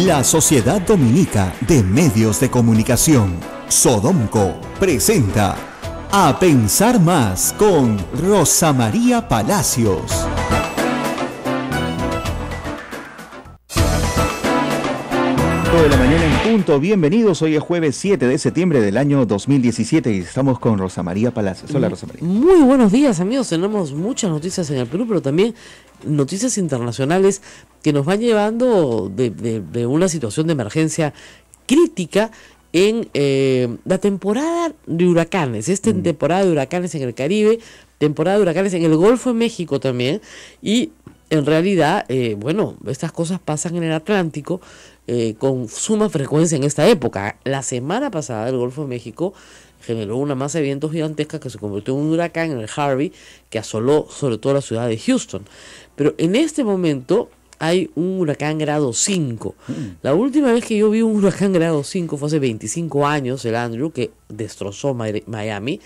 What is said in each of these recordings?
La Sociedad Dominica de Medios de Comunicación, Sodomco, presenta A Pensar Más con Rosa María Palacios. De la mañana en punto, bienvenidos. Hoy es jueves 7 de septiembre del año 2017 y estamos con Rosa María Palacios. Hola, Rosa María. Muy buenos días, amigos. Tenemos muchas noticias en el Perú, pero también noticias internacionales que nos van llevando de una situación de emergencia crítica en la temporada de huracanes. Temporada de huracanes en el Caribe, temporada de huracanes en el Golfo de México también. Y en realidad, estas cosas pasan en el Atlántico con suma frecuencia en esta época. La semana pasada el Golfo de México generó una masa de vientos gigantesca que se convirtió en un huracán, en el Harvey, que asoló sobre todo la ciudad de Houston. Pero en este momento hay un huracán grado 5. La última vez que yo vi un huracán grado 5 fue hace 25 años, el Andrew, que destrozó Miami.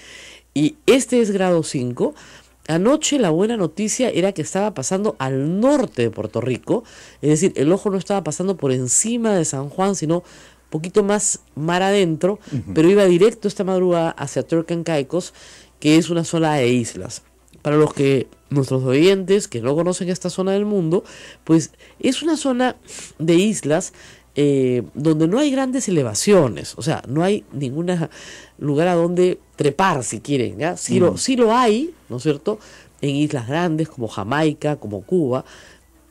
Y este es grado 5. Anoche la buena noticia era que estaba pasando al norte de Puerto Rico, es decir, el ojo no estaba pasando por encima de San Juan, sino un poquito más mar adentro, pero iba directo esta madrugada hacia Turks and Caicos, que es una zona de islas. Para nuestros oyentes que no conocen esta zona del mundo, pues es una zona de islas donde no hay grandes elevaciones, o sea, no hay ningún lugar a donde trepar, si quieren, ¿ya? Sí lo hay, ¿no es cierto?, en islas grandes como Jamaica, como Cuba,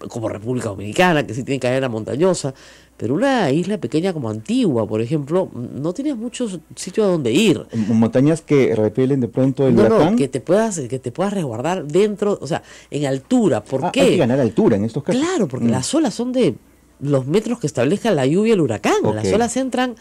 como República Dominicana, que sí tiene cadena montañosa, pero una isla pequeña como Antigua, por ejemplo, no tienes muchos sitios a donde ir. Montañas que repelen de pronto el huracán. No, que te puedas resguardar dentro, o sea, en altura. ¿Por qué? Hay que ganar altura en estos casos. Claro, porque las olas son de los metros que establezca la lluvia y el huracán. Okay. Las olas entran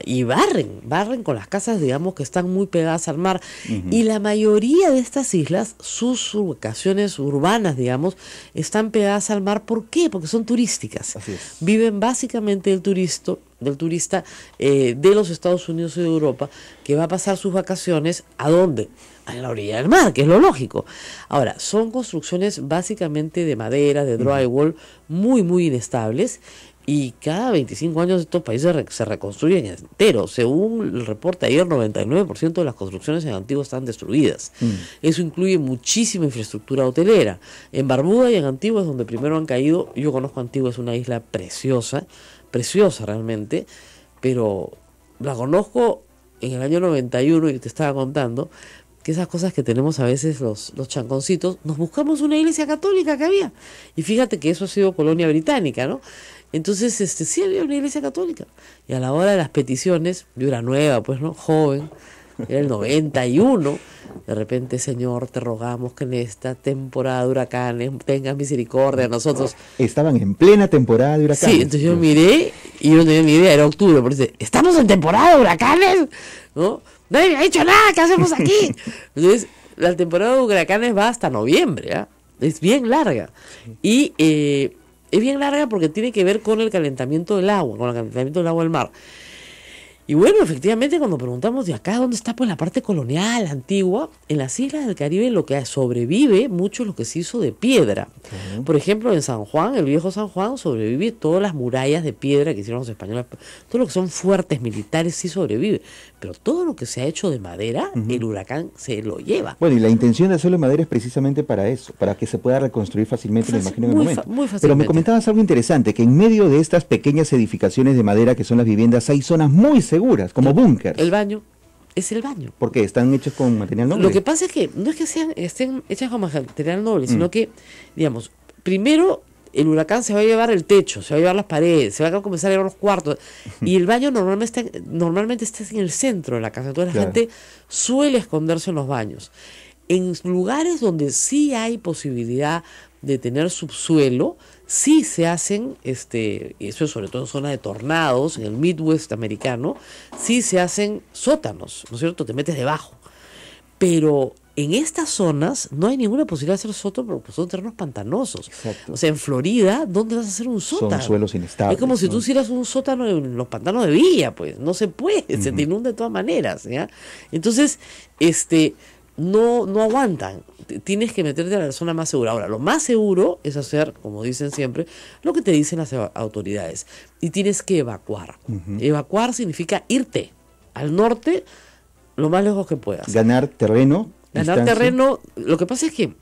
y barren con las casas, digamos, que están muy pegadas al mar. Y la mayoría de estas islas, sus ubicaciones urbanas, digamos, están pegadas al mar. ¿Por qué? Porque son turísticas. Así es. Viven básicamente del turista de los Estados Unidos y de Europa, que va a pasar sus vacaciones, ¿a dónde? A la orilla del mar, que es lo lógico. Ahora, son construcciones básicamente de madera, de drywall, muy, muy inestables, y cada 25 años estos países se reconstruyen enteros. Según el reporte ayer, 99% de las construcciones en Antigua están destruidas. Eso incluye muchísima infraestructura hotelera. En Barbuda y en Antigua es donde primero han caído. Yo conozco Antigua, es una isla preciosa realmente, pero la conozco en el año 91 y te estaba contando que esas cosas que tenemos a veces los chanconcitos, nos buscamos una iglesia católica que había, y fíjate que eso ha sido colonia británica, ¿no? Entonces sí había una iglesia católica, y a la hora de las peticiones, yo era nueva, pues, ¿no? Joven, era el 91, de repente, Señor, te rogamos que en esta temporada de huracanes tengas misericordia de nosotros. Estaban en plena temporada de huracanes. Sí, entonces yo miré y yo no tenía ni idea, era octubre, pero dice, ¿estamos en temporada de huracanes? ¿No? Nadie me ha dicho nada, ¿qué hacemos aquí? Entonces, la temporada de huracanes va hasta noviembre, ¿eh? Es bien larga. Y es bien larga porque tiene que ver con el calentamiento del agua, del mar. Y bueno, efectivamente, cuando preguntamos de acá, ¿dónde está pues la parte colonial, antigua? En las islas del Caribe lo que sobrevive mucho es lo que se hizo de piedra. Por ejemplo, en San Juan, el viejo San Juan, sobrevive todas las murallas de piedra que hicieron los españoles. Todo lo que son fuertes militares sí sobrevive. Pero todo lo que se ha hecho de madera, el huracán se lo lleva. Bueno, y la intención de hacerlo de madera es precisamente para eso, para que se pueda reconstruir fácilmente, me imagino, en el momento. Muy fácilmente. Pero me comentabas algo interesante, que en medio de estas pequeñas edificaciones de madera que son las viviendas, hay zonas muy seguras, como búnkers. El baño. Es el baño. ¿Por qué? ¿Están hechos con material noble? Lo que pasa es que no es que estén hechas con material noble, sino que, digamos, primero el huracán se va a llevar el techo, se va a llevar las paredes, se va a comenzar a llevar los cuartos, y el baño normalmente está en el centro de la casa, entonces la gente suele esconderse en los baños. En lugares donde sí hay posibilidad de tener subsuelo, sí se hacen, eso es sobre todo en zona de tornados, en el Midwest americano, sí se hacen sótanos, ¿no es cierto? Te metes debajo. Pero en estas zonas no hay ninguna posibilidad de hacer sótano porque son terrenos pantanosos. Exacto. O sea, en Florida, ¿dónde vas a hacer un sótano? Son suelos inestables. Es como si tú hicieras un sótano en los pantanos de Villa, pues. No se puede, se te inunda de todas maneras, ¿ya? Entonces, no aguantan. tienes que meterte a la zona más segura. Ahora, lo más seguro es hacer, como dicen siempre, lo que te dicen las autoridades. Y tienes que evacuar. Evacuar significa irte al norte lo más lejos que puedas. Ganar terreno. Ganar terreno. Lo que pasa es que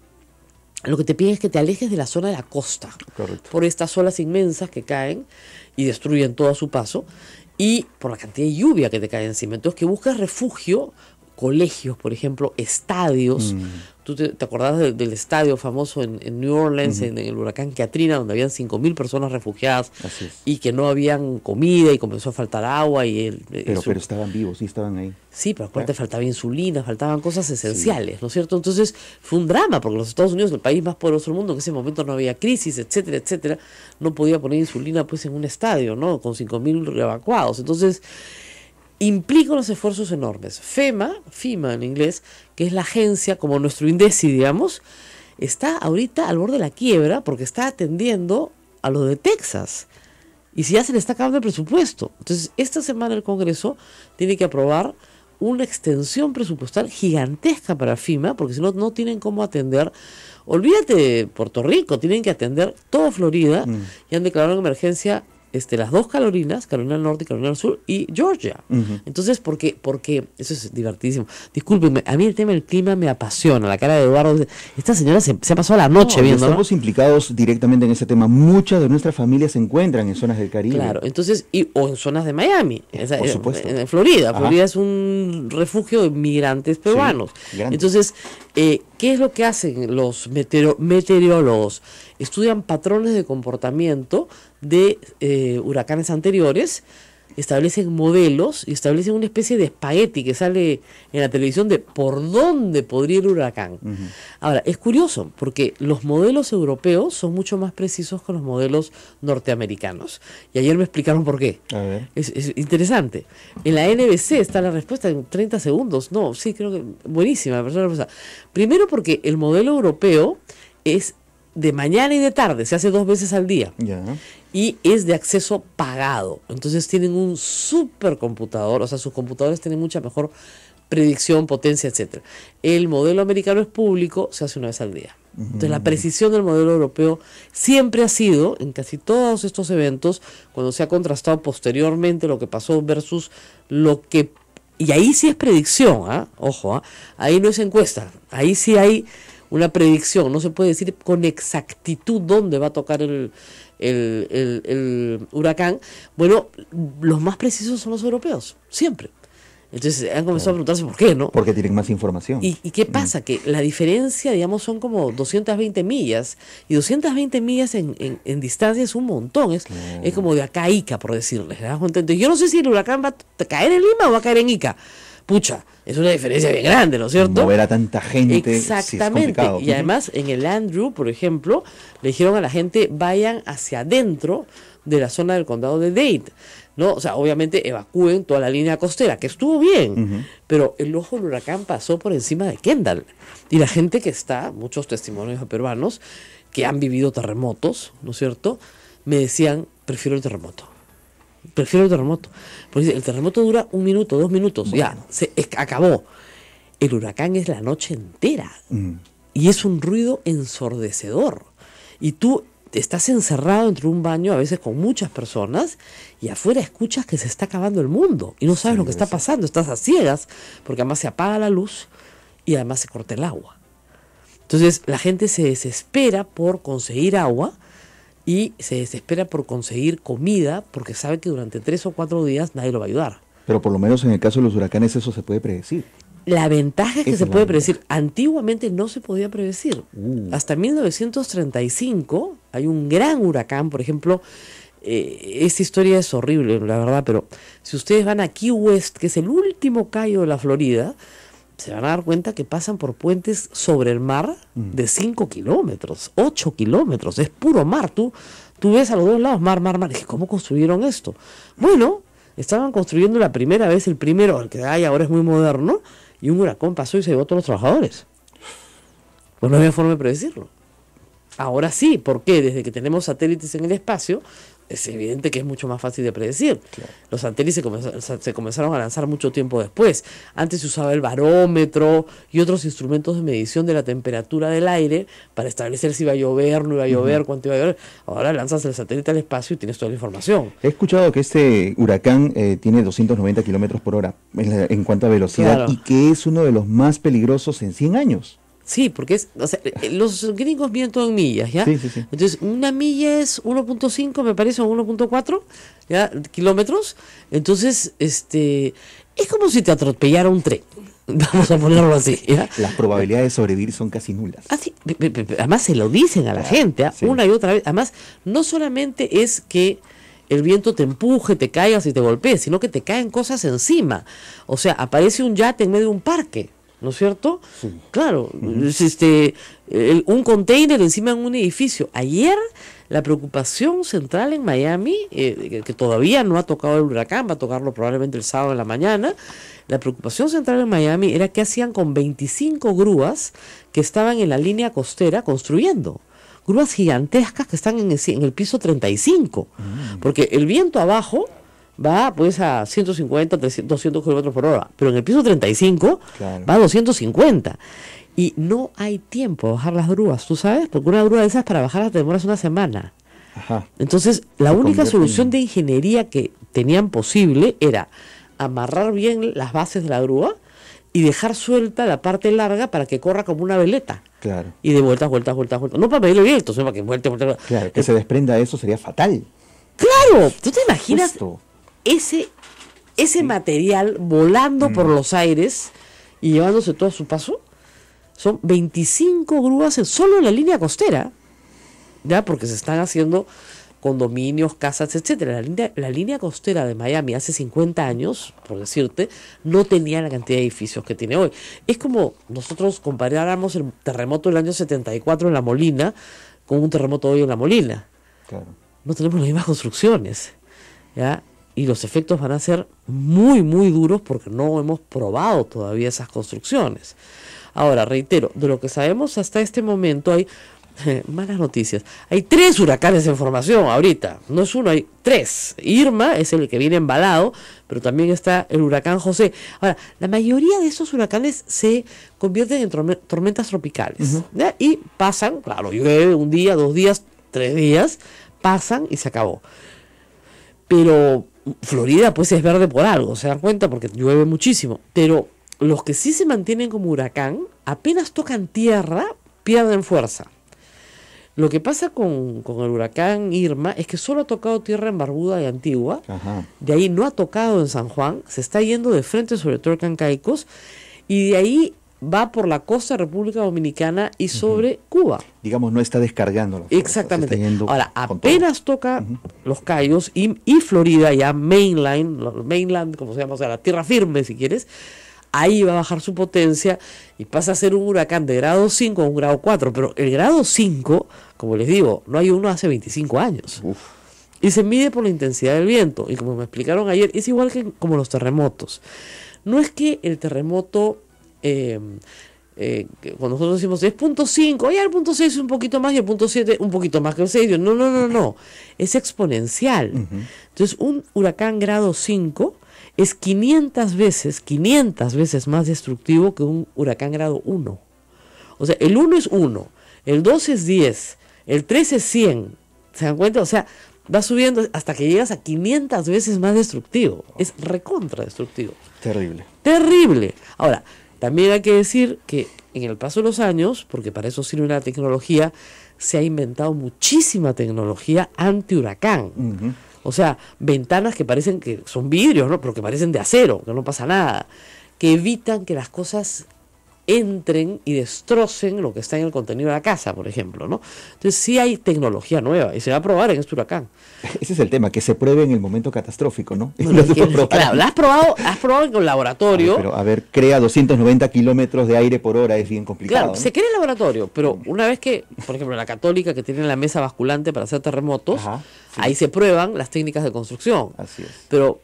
lo que te piden es que te alejes de la zona de la costa. Correcto. Por estas olas inmensas que caen y destruyen todo a su paso. Y por la cantidad de lluvia que te cae encima. Entonces, que busques refugio, colegios, por ejemplo, estadios. ¿Tú te acordás del estadio famoso en New Orleans, en el huracán Katrina, donde habían 5.000 personas refugiadas y que no habían comida y comenzó a faltar agua? Pero estaban vivos, sí estaban ahí. Sí, pero aparte faltaba insulina, faltaban cosas esenciales, ¿no es cierto? Entonces fue un drama, porque los Estados Unidos, el país más poderoso del mundo, en ese momento no había crisis, etcétera, etcétera, no podía poner insulina pues en un estadio, ¿no? Con 5.000 evacuados. Entonces implica unos esfuerzos enormes. FEMA en inglés, que es la agencia, como nuestro INDECI, digamos, está ahorita al borde de la quiebra porque está atendiendo a lo de Texas. Y si ya se le está acabando el presupuesto. Entonces, esta semana el Congreso tiene que aprobar una extensión presupuestal gigantesca para FEMA, porque si no, no tienen cómo atender. Olvídate de Puerto Rico, tienen que atender toda Florida y han declarado en emergencia las dos Carolina del Norte y Carolina del Sur y Georgia. Entonces, porque eso es divertidísimo. Discúlpenme, a mí el tema del clima me apasiona. La cara de Eduardo, esta señora se ha pasado la noche viendo. Estamos implicados directamente en ese tema. Muchas de nuestras familias se encuentran en zonas del Caribe. Claro, entonces, o en zonas de Miami, por supuesto. En Florida. Florida es un refugio de migrantes peruanos. Sí, entonces, ¿qué es lo que hacen los meteorólogos? Estudian patrones de comportamiento de huracanes anteriores, establecen modelos y establecen una especie de espagueti que sale en la televisión de por dónde podría ir el huracán. Ahora, es curioso porque los modelos europeos son mucho más precisos que los modelos norteamericanos. Y ayer me explicaron por qué. A ver. Es interesante. En la NBC está la respuesta en 30 segundos. No, sí, creo que buenísima. Primero porque el modelo europeo es de mañana y de tarde, se hace 2 veces al día. Y es de acceso pagado. Entonces tienen un supercomputador, o sea, sus computadores tienen mucha mejor predicción, potencia, etcétera. El modelo americano es público, se hace 1 vez al día. Entonces la precisión del modelo europeo siempre ha sido, en casi todos estos eventos, cuando se ha contrastado posteriormente lo que pasó versus lo que... Y ahí sí es predicción, ojo, ahí no es encuesta, ahí sí hay una predicción, no se puede decir con exactitud dónde va a tocar el huracán. Bueno, los más precisos son los europeos, siempre. Entonces han comenzado a preguntarse por qué, ¿no? Porque tienen más información. ¿Y qué pasa? Que la diferencia, digamos, son como 220 millas. Y 220 millas en distancia es un montón. Es como de acá a Ica, por decirles. Entonces, yo no sé si el huracán va a caer en Lima o va a caer en Ica. Pucha, es una diferencia bien grande, ¿no es cierto? Mover a tanta gente. Exactamente. Sí, y además, en el Andrew, por ejemplo, le dijeron a la gente, vayan hacia adentro de la zona del condado de Dade, ¿no? O sea, obviamente evacúen toda la línea costera, que estuvo bien, pero el ojo del huracán pasó por encima de Kendall. Y la gente que está, muchos testimonios de peruanos que han vivido terremotos, ¿no es cierto?, me decían, prefiero el terremoto. Porque el terremoto dura 1 minuto, 2 minutos, bueno, ya, se acabó. El huracán es la noche entera. Y es un ruido ensordecedor. Y tú estás encerrado entre un baño, a veces con muchas personas, y afuera escuchas que se está acabando el mundo. Y no sabes lo que está pasando, estás a ciegas, porque además se apaga la luz y además se corta el agua. Entonces la gente se desespera por conseguir agua, y se desespera por conseguir comida porque sabe que durante 3 o 4 días nadie lo va a ayudar. Pero por lo menos en el caso de los huracanes eso se puede predecir. La ventaja es que se puede predecir. Antiguamente no se podía predecir. Hasta 1935 hay un gran huracán, por ejemplo, esta historia es horrible, la verdad, pero si ustedes van a Key West, que es el último cayo de la Florida, se van a dar cuenta que pasan por puentes sobre el mar de 5 kilómetros, 8 kilómetros, es puro mar. Tú ves a los dos lados mar. ¿Cómo construyeron esto? Bueno, estaban construyendo la primera vez, el que hay ahora es muy moderno, y un huracán pasó y se llevó a todos los trabajadores. Pues no había forma de predecirlo. Ahora sí, ¿por qué? Desde que tenemos satélites en el espacio, es evidente que es mucho más fácil de predecir. Claro. Los satélites se comenzaron a lanzar mucho tiempo después. Antes se usaba el barómetro y otros instrumentos de medición de la temperatura del aire para establecer si iba a llover, no iba a llover, cuánto iba a llover. Ahora lanzas el satélite al espacio y tienes toda la información. He escuchado que este huracán tiene 290 kilómetros por hora en cuanto a velocidad, Claro. y que es uno de los más peligrosos en 100 años. Sí, porque o sea, los gringos miden todo en millas, ¿ya? Sí, sí, sí. Entonces, una milla es 1.5, me parece, o 1.4, ¿ya? Kilómetros. Entonces, es como si te atropellara un tren. Vamos a ponerlo así, ¿ya? Las probabilidades de sobrevivir son casi nulas. Así, además se lo dicen a la gente, ¿ah? Sí. Una y otra vez. Además, no solamente es que el viento te empuje, te caigas y te golpees, sino que te caen cosas encima. O sea, aparece un yate en medio de un parque, ¿no es cierto? Sí. Claro, es un container encima de un edificio. Ayer la preocupación central en Miami, que todavía no ha tocado el huracán, va a tocarlo probablemente el sábado en la mañana, la preocupación central en Miami era qué hacían con 25 grúas que estaban en la línea costera construyendo. Grúas gigantescas que están en el piso 35, porque el viento abajo va pues a 150, 300, 200 kilómetros por hora, pero en el piso 35 Claro. va a 250. Y no hay tiempo de bajar las grúas, ¿tú sabes? Porque una grúa de esas para bajarlas te demoras una semana. Ajá. Entonces, la Se única convierte solución en- de ingeniería que tenían posible era amarrar bien las bases de la grúa y dejar suelta la parte larga para que corra como una veleta. Claro. Y de vueltas, vueltas, vueltas, vueltas. No para medirle viento, sino para que vuelte, vuelte, vuelte. Claro, que se desprenda eso sería fatal. ¡Claro! ¿Tú te imaginas Justo. ese material volando por los aires y llevándose todo a su paso? Son 25 grúas solo en la línea costera, ya, porque se están haciendo condominios, casas, etcétera. La línea costera de Miami hace 50 años, por decirte, no tenía la cantidad de edificios que tiene hoy. Es como nosotros comparáramos el terremoto del año 74 en La Molina con un terremoto hoy en La Molina. Claro. No tenemos las mismas construcciones, ¿ya? Y los efectos van a ser muy, muy duros porque no hemos probado todavía esas construcciones. Ahora, reitero, de lo que sabemos hasta este momento hay malas noticias. Hay 3 huracanes en formación ahorita, no es uno, hay 3. Irma es el que viene embalado, pero también está el huracán José. Ahora, la mayoría de estos huracanes se convierten en tormentas tropicales, ¿ya? Y pasan, claro, llueve un día, 2 días, 3 días, pasan y se acabó. Pero Florida pues es verde por algo, se dan cuenta, porque llueve muchísimo. Pero los que sí se mantienen como huracán, apenas tocan tierra, pierden fuerza. Lo que pasa con el huracán Irma es que solo ha tocado tierra en Barbuda y Antigua, Ajá. de ahí no ha tocado en San Juan, se está yendo de frente sobre Turks Caicos, y de ahí va por la costa de República Dominicana y sobre Cuba. Digamos, no está descargando las fuerzas, Exactamente. está yendo Ahora, con todo. apenas toca los Cayos y Florida, ya mainland, como se llama, o sea, la tierra firme, si quieres, ahí va a bajar su potencia y pasa a ser un huracán de grado 5 a un grado 4. Pero el grado 5, como les digo, no hay uno hace 25 años. Uf. Y se mide por la intensidad del viento. Y como me explicaron ayer, es igual que como los terremotos. No es que el terremoto, que cuando nosotros decimos es 0.5, ya el 0.6 es un poquito más y el 0.7 un poquito más que el 6. No. Es exponencial. Entonces, un huracán grado 5 es 500 veces más destructivo que un huracán grado 1. O sea, el 1 es 1, el 2 es 10, el 3 es 100. ¿Se dan cuenta? O sea, va subiendo hasta que llegas a 500 veces más destructivo. Es recontra destructivo. Terrible. Terrible. Ahora, también hay que decir que en el paso de los años, porque para eso sirve la tecnología, se ha inventado muchísima tecnología anti-huracán. Ujú. O sea, ventanas que parecen que son vidrios, ¿no? Pero que parecen de acero, que no pasa nada. Que evitan que las cosas entren y destrocen lo que está en el contenido de la casa, por ejemplo, ¿no? Entonces sí hay tecnología nueva y se va a probar en este huracán. Ese es el tema, que se pruebe en el momento catastrófico, ¿no? Y Bueno, no se puede probar. claro, has probado en el laboratorio. Pero a ver, crea 290 kilómetros de aire por hora, es bien complicado. Claro, ¿no? se crea en el laboratorio, pero una vez que, por ejemplo, la Católica, que tiene la mesa basculante para hacer terremotos, Ajá, sí. ahí se prueban las técnicas de construcción. Así es. Pero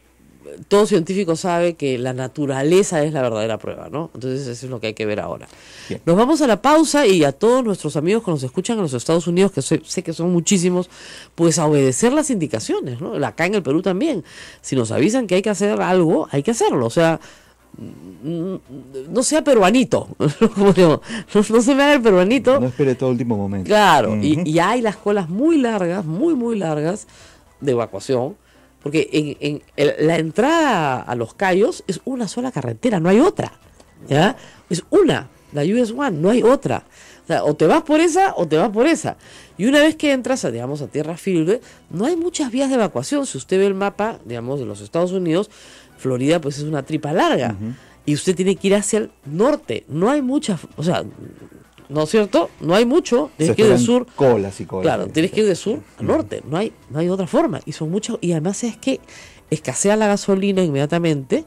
todo científico sabe que la naturaleza es la verdadera prueba, ¿no? Entonces eso es lo que hay que ver ahora. Bien. Nos vamos a la pausa y a todos nuestros amigos que nos escuchan en los Estados Unidos, que sé que son muchísimos, pues a obedecer las indicaciones, ¿no? Acá en el Perú también. Si nos avisan que hay que hacer algo, hay que hacerlo. O sea, no sea peruanito, como digo, no se me haga el peruanito. No espere todo el último momento. Claro, y hay las colas muy largas, muy largas de evacuación, porque la entrada a Los Cayos es una sola carretera, no hay otra, ¿ya? Es una, la US One, no hay otra. O sea, o te vas por esa o te vas por esa. Y una vez que entras, digamos, a tierra firme, no hay muchas vías de evacuación. Si usted ve el mapa, digamos, de los Estados Unidos, Florida pues es una tripa larga, y usted tiene que ir hacia el norte, no hay muchas, o sea, ¿no es cierto? No hay mucho, tienes que ir de sur, colas y colas. claro, tienes que ir de sur a norte, no hay otra forma, y son muchas, y además es que escasea la gasolina inmediatamente,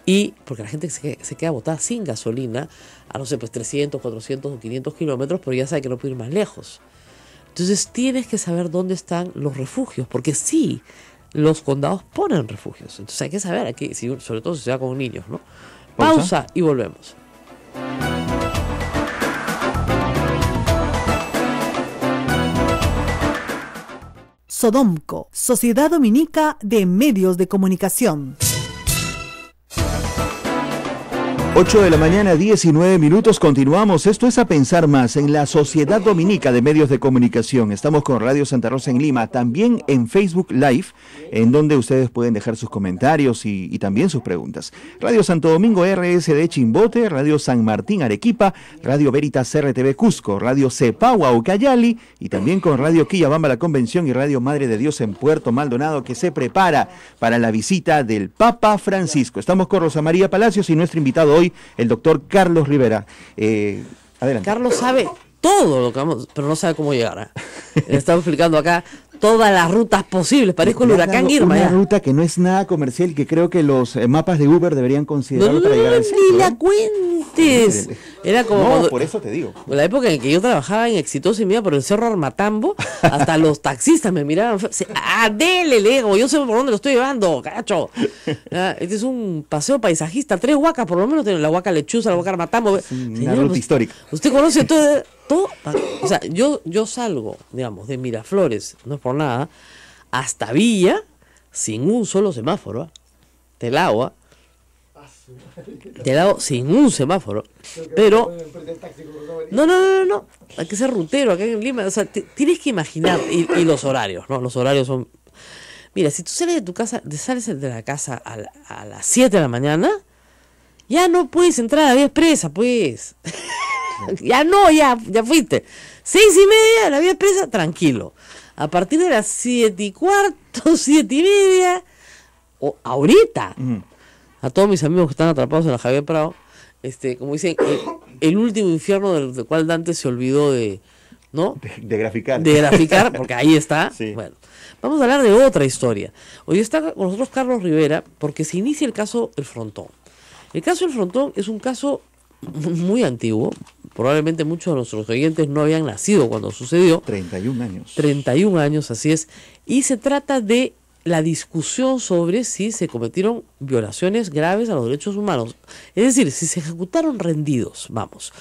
y porque la gente se queda botada sin gasolina, a no sé, pues 300, 400 o 500 kilómetros, pero ya sabe que no puede ir más lejos. Entonces tienes que saber dónde están los refugios, porque sí, los condados ponen refugios. Entonces hay que saber, sobre todo si se va con niños, ¿no? Pausa y volvemos. Sodomco, Sociedad Dominica de Medios de Comunicación. 8 de la mañana, 19 minutos, continuamos. Esto es A Pensar Más en la Sociedad Dominica de Medios de Comunicación. Estamos con Radio Santa Rosa en Lima, también en Facebook Live, en donde ustedes pueden dejar sus comentarios y también sus preguntas. Radio Santo Domingo RSD Chimbote, Radio San Martín Arequipa, Radio Veritas RTV Cusco, Radio Cepagua Ucayali y también con Radio Quillabamba La Convención y Radio Madre de Dios en Puerto Maldonado, que se prepara para la visita del Papa Francisco. Estamos con Rosa María Palacios y nuestro invitado hoy, el doctor Carlos Rivera. Adelante. Carlos sabe todo lo que vamos, pero no sabe cómo llegar. Le estamos explicando acá todas las rutas posibles. Parezco el huracán Irma. Una ruta que no es nada comercial, que creo que los mapas de Uber deberían considerarlo para llegar al centro. Ni la cuentes. Era como por eso te digo. La época en que yo trabajaba en Exitosa y Mía por el Cerro Armatambo, hasta los taxistas me miraban. Dele, Lego, yo sé por dónde lo estoy llevando, cacho. Este es un paseo paisajista, 3 huacas por lo menos, la huaca Lechuza, la huaca Armatambo. Una ruta histórica. Usted conoce todo. O sea, yo salgo, digamos, de Miraflores, no es por nada, hasta Villa, sin un solo semáforo, del agua, sin un semáforo, pero no, hay que ser rutero acá en Lima, o sea, tienes que imaginar, y los horarios, ¿no? Los horarios son, mira, si tú sales de tu casa, sales de la casa a las 7 de la mañana, ya no puedes entrar a la vía expresa, pues. Ya fuiste. 6:30, la vía expresa, tranquilo. A partir de las 7:15, 7:30, o ahorita, a todos mis amigos que están atrapados en la Javier Prado, como dicen, el último infierno del cual Dante se olvidó ¿no? De graficar. De graficar, porque ahí está. Sí. Bueno, vamos a hablar de otra historia. Hoy está con nosotros Carlos Rivera, porque se inicia el caso El Frontón. El caso El Frontón es un caso muy antiguo. Probablemente muchos de nuestros oyentes no habían nacido cuando sucedió. 31 años. 31 años, así es. Y se trata de la discusión sobre si se cometieron violaciones graves a los derechos humanos. Es decir, si se ejecutaron rendidos, vamos.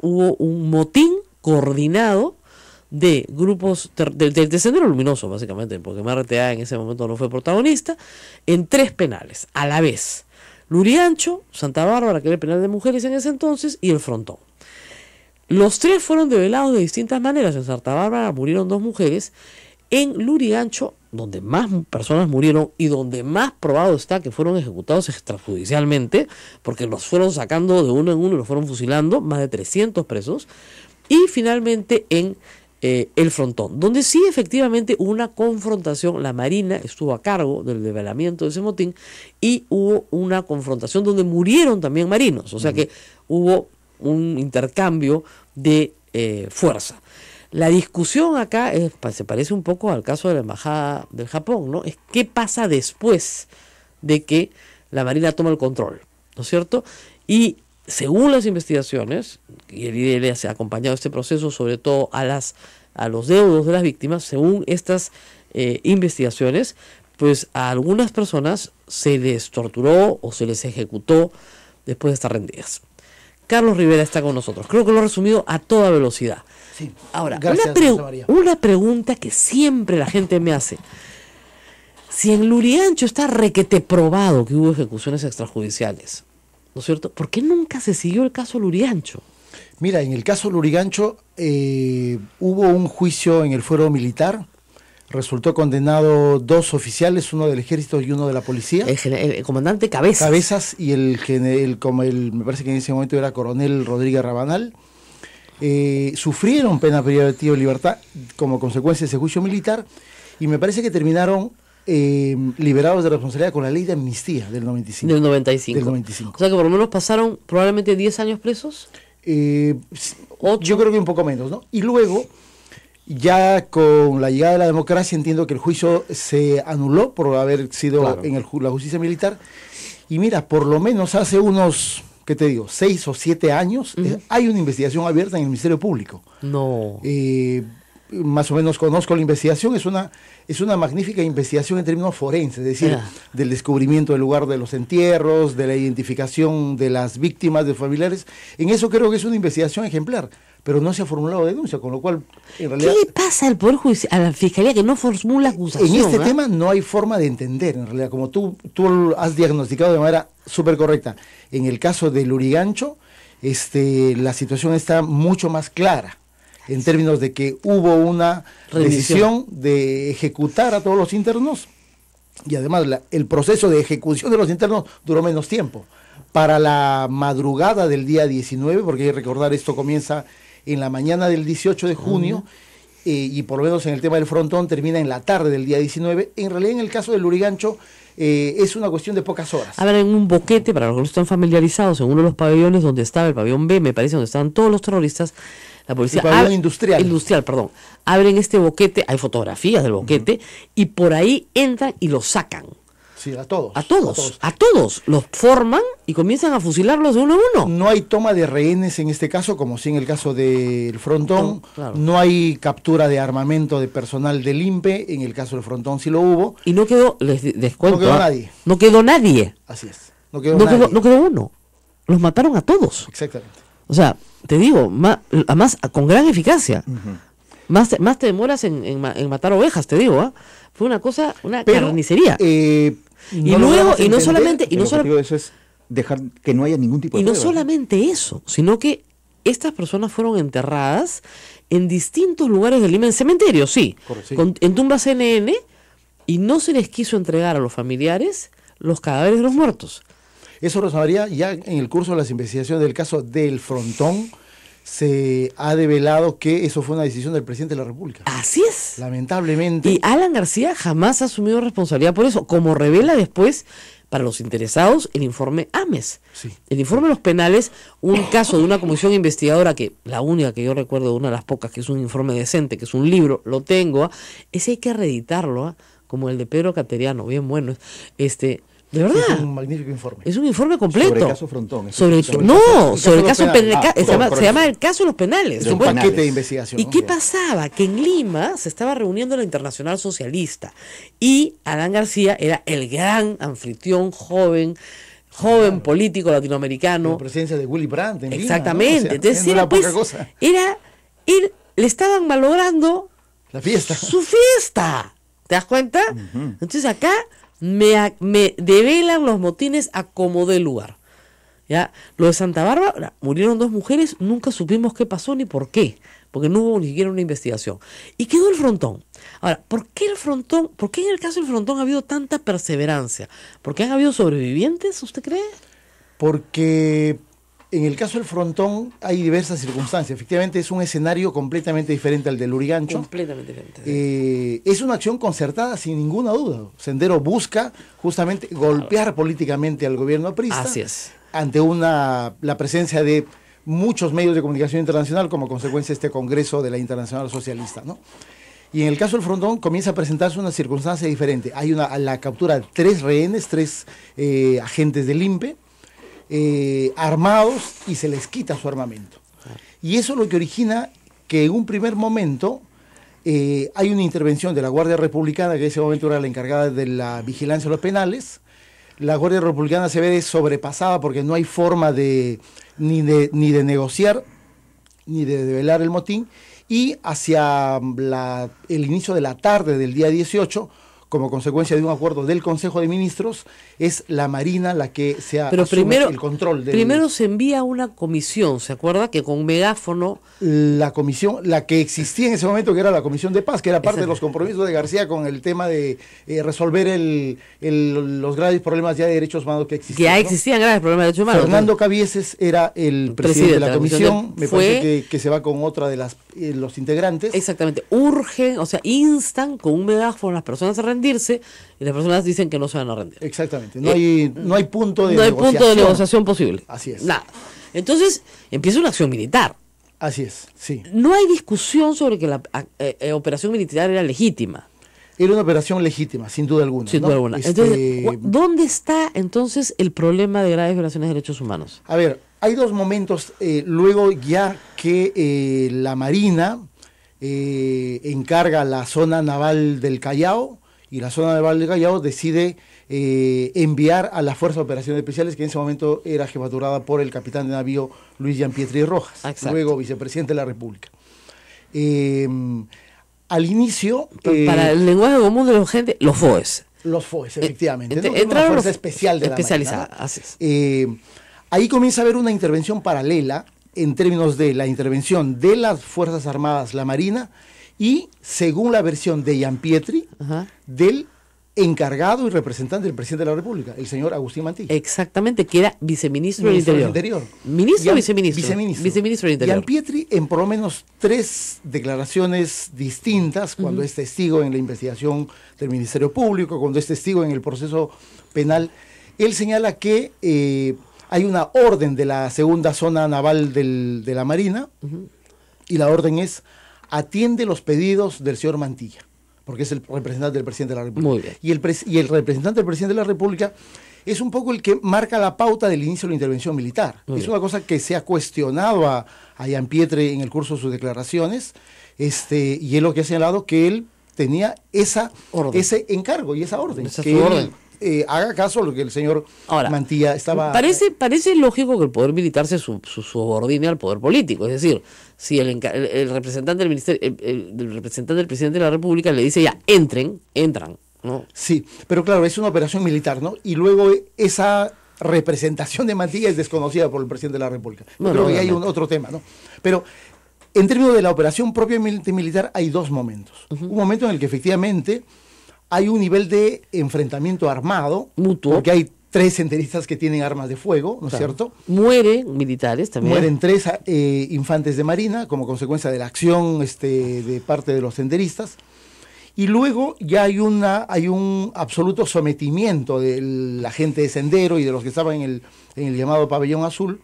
Hubo un motín coordinado de grupos del Sendero Luminoso, básicamente, porque MRTA en ese momento no fue protagonista, en 3 penales, a la vez. Lurigancho, Santa Bárbara, que era el penal de mujeres en ese entonces, y El Frontón. Los 3 fueron develados de distintas maneras. En Santa Bárbara murieron 2 mujeres. En Lurigancho, donde más personas murieron y donde más probado está que fueron ejecutados extrajudicialmente, porque los fueron sacando de uno en uno y los fueron fusilando, más de 300 presos. Y finalmente en El Frontón, donde sí efectivamente hubo una confrontación. La Marina estuvo a cargo del develamiento de ese motín y hubo una confrontación donde murieron también marinos, o sea que hubo un intercambio de fuerza. La discusión acá se parece un poco al caso de la Embajada del Japón, ¿no? Es qué pasa después de que la Marina toma el control, ¿no es cierto? Y según las investigaciones, y el IDL se ha acompañado este proceso, sobre todo a los deudos de las víctimas, según estas investigaciones, pues a algunas personas se les torturó o se les ejecutó después de estar rendidas. Carlos Rivera está con nosotros. Creo que lo he resumido a toda velocidad. Sí. Ahora, Gracias, una pregunta que siempre la gente me hace. Si en Lurigancho está requete probado que hubo ejecuciones extrajudiciales, ¿no es cierto? ¿Por qué nunca se siguió el caso Lurigancho? Mira, en el caso Lurigancho hubo un juicio en el fuero militar. Resultó condenado 2 oficiales, uno del ejército y uno de la policía. El comandante Cabezas. Cabezas y me parece que en ese momento era coronel Rodríguez Rabanal. Sufrieron pena privativa de libertad como consecuencia de ese juicio militar y me parece que terminaron liberados de responsabilidad con la ley de amnistía del 95. Del 95. Del 95. O sea que por lo menos pasaron probablemente 10 años presos. Yo creo que un poco menos, ¿no? Y luego, ya con la llegada de la democracia, entiendo que el juicio se anuló por haber sido en la justicia militar. Y mira, por lo menos hace unos, ¿qué te digo? 6 o 7 años, hay una investigación abierta en el Ministerio Público. No. Más o menos conozco la investigación, es una magnífica investigación en términos forenses, es decir, del descubrimiento del lugar de los entierros, de la identificación de las víctimas, de familiares. En eso creo que es una investigación ejemplar, pero no se ha formulado denuncia, con lo cual, en realidad... ¿Qué le pasa al Poder Judicial, a la Fiscalía que no formula acusación? En este tema no hay forma de entender, en realidad, como tú has diagnosticado de manera súper correcta. En el caso de Lurigancho, la situación está mucho más clara, en términos de que hubo una decisión de ejecutar a todos los internos y además el proceso de ejecución de los internos duró menos tiempo. Para la madrugada del día 19, porque hay que recordar esto comienza en la mañana del 18 de junio y por lo menos en el tema del frontón termina en la tarde del día 19, en realidad en el caso del Lurigancho es una cuestión de pocas horas. A ver, en un boquete, para los que no están familiarizados, en uno de los pabellones donde estaba el pabellón B, me parece, donde estaban todos los terroristas, la policía... El pabellón industrial. Industrial, perdón. Abren este boquete, hay fotografías del boquete, y por ahí entran y los sacan. Sí, a todos. A todos. Los forman y comienzan a fusilarlos de uno a uno. No hay toma de rehenes en este caso, como sí en el caso del Frontón. No, claro. No hay captura de armamento de personal del INPE. En el caso del Frontón sí lo hubo. Y no quedó, les cuento, no quedó nadie. No quedó nadie. Así es. No quedó uno. Los mataron a todos. Exactamente. O sea, te digo, además con gran eficacia. Más te demoras en matar ovejas, te digo, fue una cosa, carnicería. No solamente eso es dejar que no haya ningún tipo de prueba. Solamente eso, sino que estas personas fueron enterradas en distintos lugares del Lima, en cementerios, sí, en tumbas CNN, y no se les quiso entregar a los familiares los cadáveres de los muertos. Eso, Rosa María, ya en el curso de las investigaciones del caso del Frontón, se ha develado que eso fue una decisión del presidente de la República. Así es. Lamentablemente. Y Alan García jamás ha asumido responsabilidad por eso, como revela después, para los interesados, el informe Ames. Sí. El informe de los penales, un caso de una comisión investigadora que, la única que yo recuerdo, una de las pocas, que es un informe decente, que es un libro, lo tengo, ese hay que reeditarlo, como el de Pedro Cateriano, bien bueno. De verdad. Es un magnífico informe. Es un informe completo. Sobre el caso Frontón. Sobre el caso penal. Se llama el caso de los penales. Es un paquete de investigación. ¿Y qué pasaba? Que en Lima se estaba reuniendo la Internacional Socialista y Alan García era el gran anfitrión joven político latinoamericano. La presidencia de Willy Brandt en Lima, exactamente. ¿no? O sea, entonces era poca cosa. Le estaban malogrando la fiesta. Su fiesta. ¿Te das cuenta? Entonces acá me develan los motines a como dé lugar. ¿Ya? Lo de Santa Bárbara, murieron 2 mujeres, nunca supimos qué pasó ni por qué, porque no hubo ni siquiera una investigación. Y quedó el Frontón. Ahora, ¿por qué en el caso del Frontón ha habido tanta perseverancia? ¿Porque han habido sobrevivientes, usted cree? Porque en el caso del Frontón hay diversas circunstancias. Efectivamente es un escenario completamente diferente al del Lurigancho. Completamente diferente. Es una acción concertada sin ninguna duda. Sendero busca justamente golpear políticamente al gobierno aprista. Así es. Ante la presencia de muchos medios de comunicación internacional como consecuencia de este Congreso de la Internacional Socialista, ¿no? Y en el caso del Frontón comienza a presentarse una circunstancia diferente. Hay la captura de 3 rehenes, 3 agentes del INPE, armados, y se les quita su armamento. Y eso es lo que origina que en un primer momento hay una intervención de la Guardia Republicana, que en ese momento era la encargada de la vigilancia de los penales. La Guardia Republicana se ve sobrepasada porque no hay forma ni de negociar ni de develar el motín, y hacia el inicio de la tarde del día 18, como consecuencia de un acuerdo del Consejo de Ministros, es la Marina la que asume el control del... Primero se envía una comisión, ¿se acuerda? Que con megáfono... La comisión, la que existía en ese momento, que era la Comisión de Paz, que era parte de los compromisos de García con el tema de resolver los graves problemas ya de derechos humanos que existían. Ya existían graves problemas de derechos humanos. Fernando Cabieses era el presidente de la comisión, me parece que se va con otra de los integrantes. Exactamente, urgen, o sea, instan con un megáfono a las personas a rendirse, y las personas dicen que no se van a rendir. Exactamente, no hay punto de no negociación. hay punto de negociación posible. Así es. Nada. Entonces, empieza una acción militar. Así es, sí. No hay discusión sobre que la operación militar era legítima. Era una operación legítima, sin duda alguna. Sin duda alguna. Entonces, ¿dónde está entonces el problema de graves violaciones de derechos humanos? A ver, hay dos momentos. Luego ya que la Marina encarga la zona naval del Callao, y la zona naval del Callao decide enviar a la Fuerza de Operaciones Especiales, que en ese momento era jefaturada por el capitán de navío Luis Jean-Pietri Rojas, luego vicepresidente de la República. Al inicio... para el lenguaje común de la gente, los FOES. Los FOES, efectivamente. Entraron una fuerza especial de especializada, la Marina, ¿no? Ahí comienza a haber una intervención paralela en términos de la intervención de las Fuerzas Armadas, la Marina, y según la versión de Jean-Pietri, del encargado y representante del presidente de la República, el señor Agustín Mantilla. Exactamente, que era viceministro del Interior. ¿Ministro o viceministro? Viceministro del Interior. Jean-Pietri, en por lo menos 3 declaraciones distintas, cuando es testigo en la investigación del Ministerio Público, cuando es testigo en el proceso penal, él señala que hay una orden de la segunda zona naval de la Marina, y la orden es: atiende los pedidos del señor Mantilla, porque es el representante del presidente de la República. Muy bien. Y el representante del presidente de la República es un poco el que marca la pauta del inicio de la intervención militar. Muy es bien. una cosa que se ha cuestionado a Jean-Pietri en el curso de sus declaraciones, y él lo que ha señalado que él tenía ese encargo y esa orden. Esa es que su él, orden. haga caso a lo que el señor Ahora, Mantilla estaba... Parece lógico que el poder militar se subordine al poder político. Es decir, si el representante del ministerio, el representante del presidente de la República le dice ya, entran, ¿no? Sí, pero claro, es una operación militar, ¿no? Y luego esa representación de Mantilla es desconocida por el presidente de la República. Bueno, creo que hay otro tema, ¿no? Pero en términos de la operación propiamente militar hay dos momentos. Un momento en el que efectivamente hay un nivel de enfrentamiento armado, mutuo, porque hay 3 senderistas que tienen armas de fuego, ¿no es cierto? Mueren militares también. Mueren 3 infantes de marina como consecuencia de la acción de parte de los senderistas. Y luego ya hay un absoluto sometimiento de la gente de Sendero y de los que estaban en el llamado pabellón azul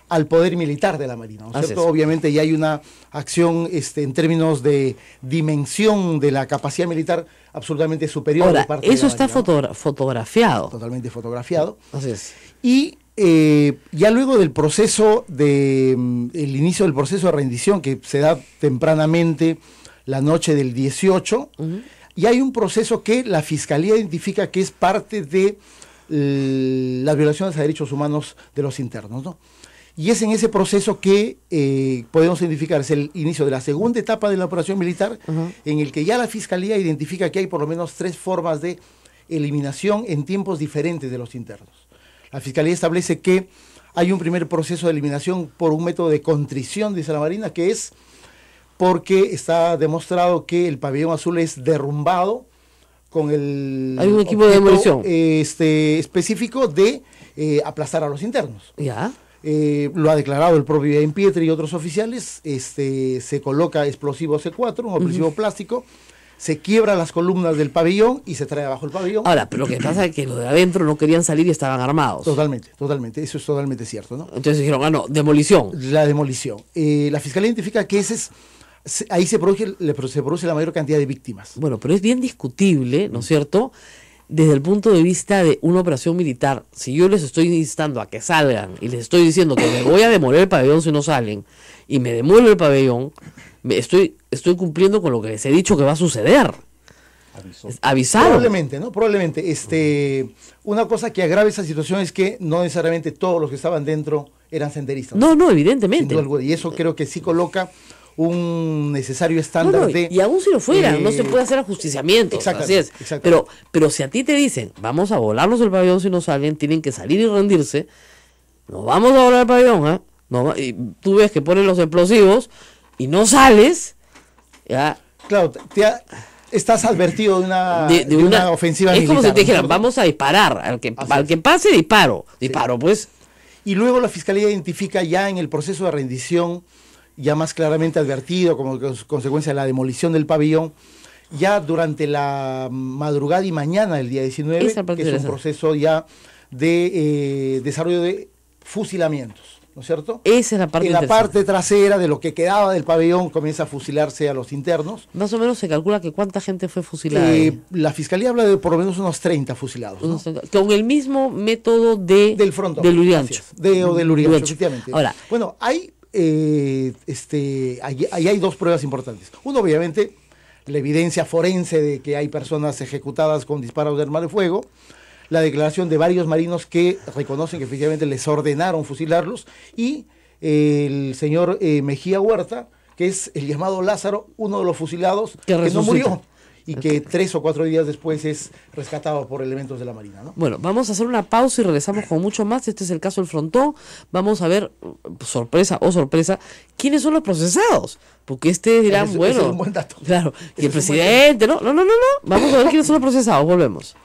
al poder militar de la Marina, ¿no es cierto? Obviamente ya hay una acción en términos de dimensión de la capacidad militar absolutamente superior. Ahora, de parte de eso la está Marina, ¿no? fotografiado. Totalmente fotografiado. Así es. Y ya luego del proceso el inicio del proceso de rendición, que se da tempranamente la noche del 18, y hay un proceso que la Fiscalía identifica que es parte de las violaciones a derechos humanos de los internos, ¿no? Y es en ese proceso que podemos identificar, es el inicio de la segunda etapa de la operación militar, en el que ya la Fiscalía identifica que hay por lo menos 3 formas de eliminación en tiempos diferentes de los internos. La Fiscalía establece que hay un primer proceso de eliminación por un método de contrición, dice la Marina, que es porque está demostrado que el pabellón azul es derrumbado con el... Hay un equipo de demolición. Específico de aplastar a los internos. Ya. Lo ha declarado el propio Jean-Pietri y otros oficiales. Se coloca explosivo C4, un explosivo plástico, se quiebra las columnas del pabellón y se trae abajo el pabellón. Ahora, pero lo que pasa es que los de adentro no querían salir y estaban armados. Totalmente, eso es totalmente cierto, ¿no? Entonces dijeron, no, demolición. La demolición. La Fiscalía identifica que ahí se produce la mayor cantidad de víctimas. Bueno, pero es bien discutible, ¿no es cierto?, desde el punto de vista de una operación militar. Si yo les estoy instando a que salgan y les estoy diciendo que me voy a demoler el pabellón si no salen, y me demuelo el pabellón, me estoy estoy cumpliendo con lo que les he dicho que va a suceder. Avisaron. Probablemente, ¿no? Probablemente. Una cosa que agrava esa situación es que no necesariamente todos los que estaban dentro eran senderistas. No, evidentemente. Sin duda alguna. Y eso creo que sí coloca un necesario estándar de... Y aún si lo fueran, no se puede hacer ajusticiamiento. Así es. Pero si a ti te dicen, vamos a volarnos el pabellón si no salen, tienen que salir y rendirse, no vamos a volar el pabellón, ¿eh? No, y tú ves que ponen los explosivos y no sales, ya... Claro, estás advertido de una ofensiva militar. Es como si te dijeran, vamos a disparar, al que pase disparo, pues. Y luego la Fiscalía identifica ya en el proceso de rendición, ya más claramente advertido como consecuencia de la demolición del pabellón, ya durante la madrugada y mañana del día 19, que es un proceso ya de desarrollo de fusilamientos, ¿no es cierto? Esa es la parte. En la parte trasera de lo que quedaba del pabellón comienza a fusilarse a los internos. Más o menos se calcula que cuánta gente fue fusilada. La Fiscalía habla de por lo menos unos 30 fusilados, ¿no? Con el mismo método del frontón. Del Lurigancho. O del Lurigancho, efectivamente. Ahora, bueno, ahí hay dos pruebas importantes. Uno, obviamente, la evidencia forense de que hay personas ejecutadas con disparos de arma de fuego, la declaración de varios marinos que reconocen que efectivamente les ordenaron fusilarlos, y el señor Mejía Huerta, que es el llamado Lázaro, uno de los fusilados que no murió, y que 3 o 4 días después es rescatado por elementos de la Marina, ¿no? Bueno, vamos a hacer una pausa y regresamos con mucho más. Este es el caso del Frontón. Vamos a ver, sorpresa, quiénes son los procesados. Porque dirán, ese bueno, es un buen dato. Claro, y el presidente, no. Vamos a ver quiénes son los procesados, volvemos.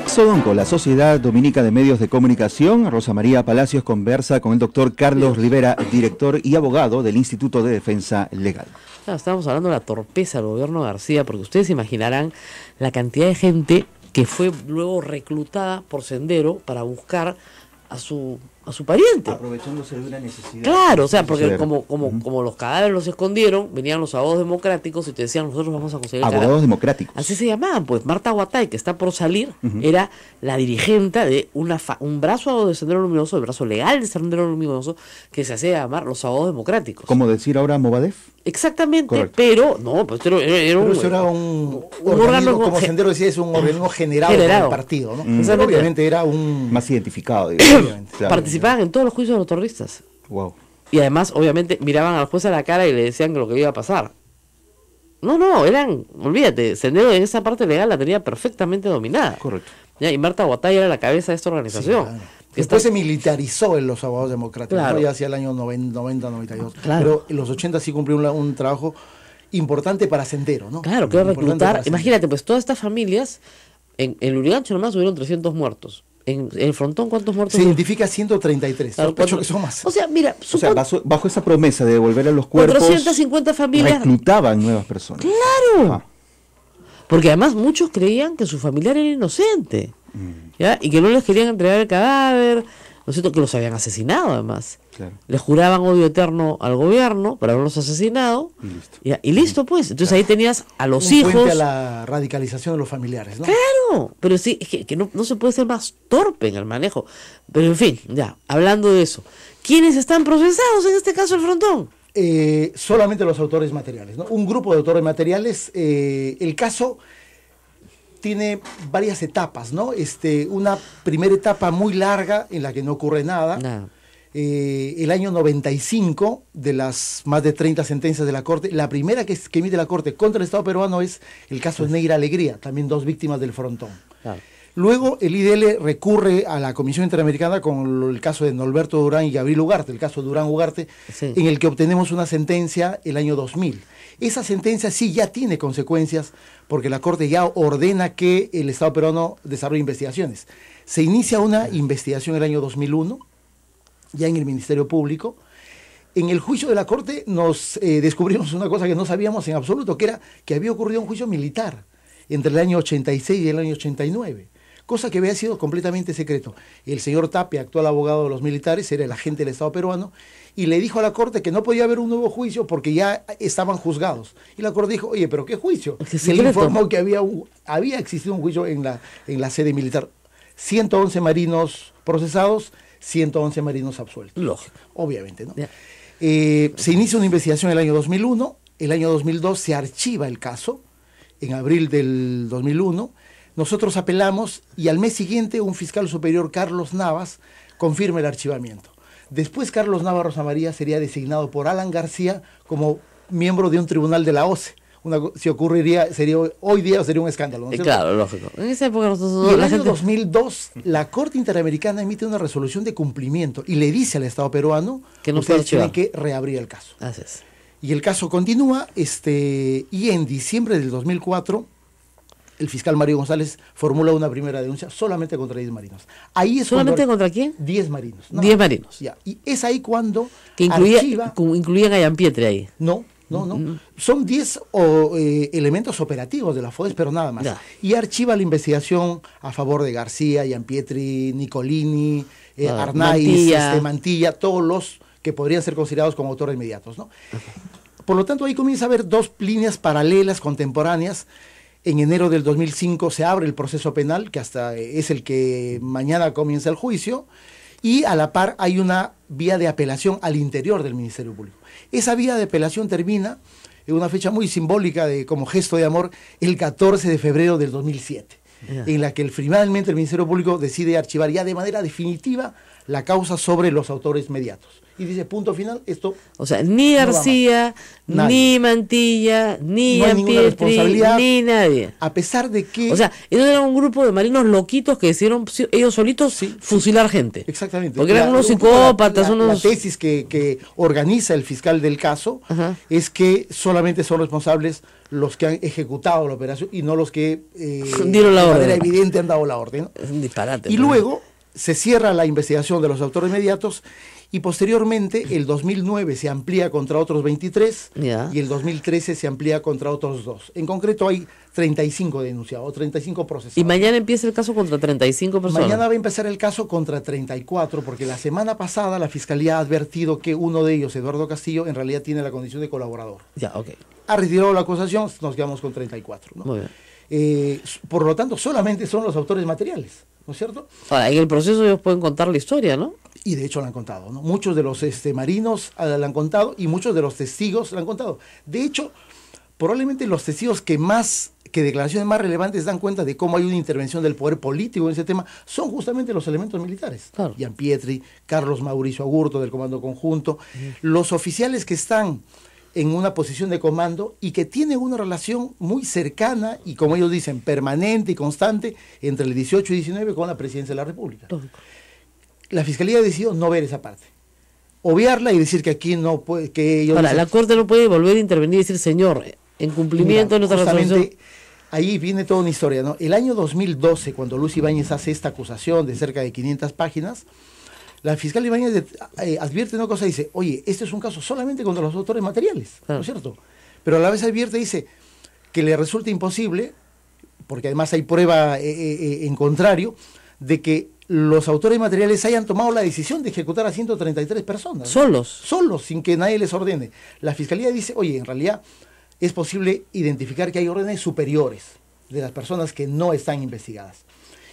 Sodonco, la Sociedad Dominica de Medios de Comunicación. Rosa María Palacios conversa con el doctor Carlos Rivera, director y abogado del Instituto de Defensa Legal. Claro, estábamos hablando de la torpeza del gobierno García, porque ustedes imaginarán la cantidad de gente que fue luego reclutada por Sendero para buscar a su pariente. Aprovechándose de una necesidad. Claro, o sea, porque como los cadáveres los escondieron, venían los abogados democráticos y te decían, nosotros vamos a conseguir abogados democráticos. Así se llamaban, pues. Marta Guatay, que está por salir, era la dirigente de un brazo de Sendero Luminoso, el brazo legal de Sendero Luminoso, que se hacía llamar los abogados democráticos. ¿Cómo decir ahora Movadef? Exactamente, correcto. Pero no, pues era un órgano, como Sendero decía, es un organismo generado por el partido, ¿no? Pero obviamente era un... Más identificado, participaban en todos los juicios de los terroristas. Wow. Y además, obviamente, miraban al juez a la cara y le decían que lo que iba a pasar. Olvídate, Sendero en esa parte legal la tenía perfectamente dominada. Correcto. ¿Ya? Y Marta Guatay era la cabeza de esta organización. Sí, claro. Después se militarizó en los abogados democráticos, claro, ¿no? Ya hacia el año 90, 92. Claro. Pero en los 80 sí cumplió un trabajo importante para Sendero, ¿no? Claro, que reclutar. Imagínate, pues todas estas familias, en Lurigancho nomás hubieron 300 muertos. En el Frontón, ¿cuántos muertos? Se identifica 133, claro, sospecho que son más. O sea, mira, bajo esa promesa de devolver a los cuerpos, 450 familias reclutaban nuevas personas. ¡Claro! Porque además muchos creían que su familiar era inocente, ¿ya? Y que no les querían entregar el cadáver, ¿no es cierto? Que los habían asesinado además. Claro. Les juraban odio eterno al gobierno por haberlos asesinado. Y listo, pues. Entonces ahí tenías a los hijos. Puente a la radicalización de los familiares, ¿no? Claro, pero sí, es que no se puede ser más torpe en el manejo. Pero en fin, ya, hablando de eso. ¿Quiénes están procesados en este caso el Frontón? Solamente los autores materiales, ¿no? Un grupo de autores materiales. El caso tiene varias etapas, ¿no? Una primera etapa muy larga en la que no ocurre nada. El año 95, de las más de 30 sentencias de la Corte, la primera que emite la Corte contra el Estado peruano es el caso de Negra Alegría, también 2 víctimas del Frontón. Claro. Luego el IDL recurre a la Comisión Interamericana con el caso de Norberto Durán y Gabriel Ugarte, el caso de Durán Ugarte, en el que obtenemos una sentencia el año 2000. Esa sentencia sí ya tiene consecuencias porque la Corte ya ordena que el Estado peruano desarrolle investigaciones. Se inicia una investigación el año 2001, ya en el Ministerio Público. En el juicio de la Corte nos descubrimos una cosa que no sabíamos en absoluto, que era que había ocurrido un juicio militar entre el año 86 y el año 89. Cosa que había sido completamente secreto. El señor Tapia, actual abogado de los militares, era el agente del Estado peruano, y le dijo a la Corte que no podía haber un nuevo juicio porque ya estaban juzgados. Y la Corte dijo, oye, ¿pero qué juicio? Se le informó que había existido un juicio en la sede militar. 111 marinos procesados, 111 marinos absueltos. Lógico. Obviamente, ¿no? Ya. Se inicia una investigación en el año 2001, el año 2002 se archiva el caso, en abril del 2001, nosotros apelamos y al mes siguiente un fiscal superior, Carlos Navas, confirma el archivamiento. Después Carlos Navas Rosa María sería designado por Alan García como miembro de un tribunal de la OCE. Si ocurriría, hoy día sería un escándalo, ¿no es cierto? Claro, lógico. En esa época nosotros... Y en el año 2002, la Corte Interamericana emite una resolución de cumplimiento y le dice al Estado peruano que no ustedes tienen que reabrir el caso. Así es. Y el caso continúa, y en diciembre del 2004, el fiscal Mario González formula una primera denuncia solamente contra 10 marinos. Ahí es ¿Solamente contra quién? 10 marinos. 10 marinos. Ya. Y es ahí cuando que incluían a Ianpietri ahí. No. Son 10 elementos operativos de la FODES, pero nada más. Ya. Y archiva la investigación a favor de García, Ianpietri, Nicolini, Arnaiz, Mantilla, todos los que podrían ser considerados como autores inmediatos, ¿no? Por lo tanto, ahí comienza a haber dos líneas paralelas, contemporáneas. En enero del 2005 se abre el proceso penal, que hasta es el que mañana comienza el juicio, y a la par hay una vía de apelación al interior del Ministerio Público. Esa vía de apelación termina en una fecha muy simbólica como gesto de amor, el 14 de febrero del 2007, en la que finalmente el Ministerio Público decide archivar ya de manera definitiva la causa sobre los autores mediatos. Y dice, punto final, esto... O sea, ni García, ni Mantilla, ni Ianpietri, ni nadie. A pesar de que... O sea, ellos eran un grupo de marinos loquitos que decidieron ellos solitos fusilar gente. Exactamente. Porque eran unos psicópatas, La tesis que organiza el fiscal del caso es que solamente son responsables los que han ejecutado la operación y no los que dieron la orden. De manera evidente han dado la orden, ¿no? Es un disparate. Y luego se cierra la investigación de los autores inmediatos y posteriormente el 2009 se amplía contra otros 23 y el 2013 se amplía contra otros 2. En concreto hay 35 denunciados, 35 procesados. ¿Y mañana empieza el caso contra 35 personas? Mañana va a empezar el caso contra 34 porque la semana pasada la Fiscalía ha advertido que uno de ellos, Eduardo Castillo, en realidad tiene la condición de colaborador. Ha retirado la acusación, nos quedamos con 34. ¿no? Muy bien. Por lo tanto, solamente son los autores materiales, ¿no es cierto? Ahora, en el proceso ellos pueden contar la historia, ¿no? Y de hecho la han contado, ¿no? Muchos de los marinos la han contado y muchos de los testigos la han contado. De hecho, probablemente los testigos que declaraciones más relevantes dan cuenta de cómo hay una intervención del poder político en ese tema son justamente los elementos militares. Claro. Ianpietri, Carlos Mauricio Agurto del Comando Conjunto, los oficiales que están en una posición de comando y que tienen una relación muy cercana y, como ellos dicen, permanente y constante entre el 18 y 19 con la Presidencia de la República. Lógico. La Fiscalía decidió no ver esa parte, obviarla y decir que aquí no puede, que ellos... Ahora, la Corte no puede volver a intervenir y decir, señor, en cumplimiento de nuestra resolución... Ahí viene toda una historia, ¿no? El año 2012, cuando Luz Ibáñez hace esta acusación de cerca de 500 páginas, la fiscal Ibáñez advierte una cosa, dice, oye, este es un caso solamente contra los autores materiales, ¿no es cierto? Pero a la vez advierte, dice, que le resulta imposible, porque además hay prueba en contrario, de que los autores materiales hayan tomado la decisión de ejecutar a 133 personas. ¿Solos? Solos, sin que nadie les ordene. La Fiscalía dice, oye, en realidad es posible identificar que hay órdenes superiores de las personas que no están investigadas.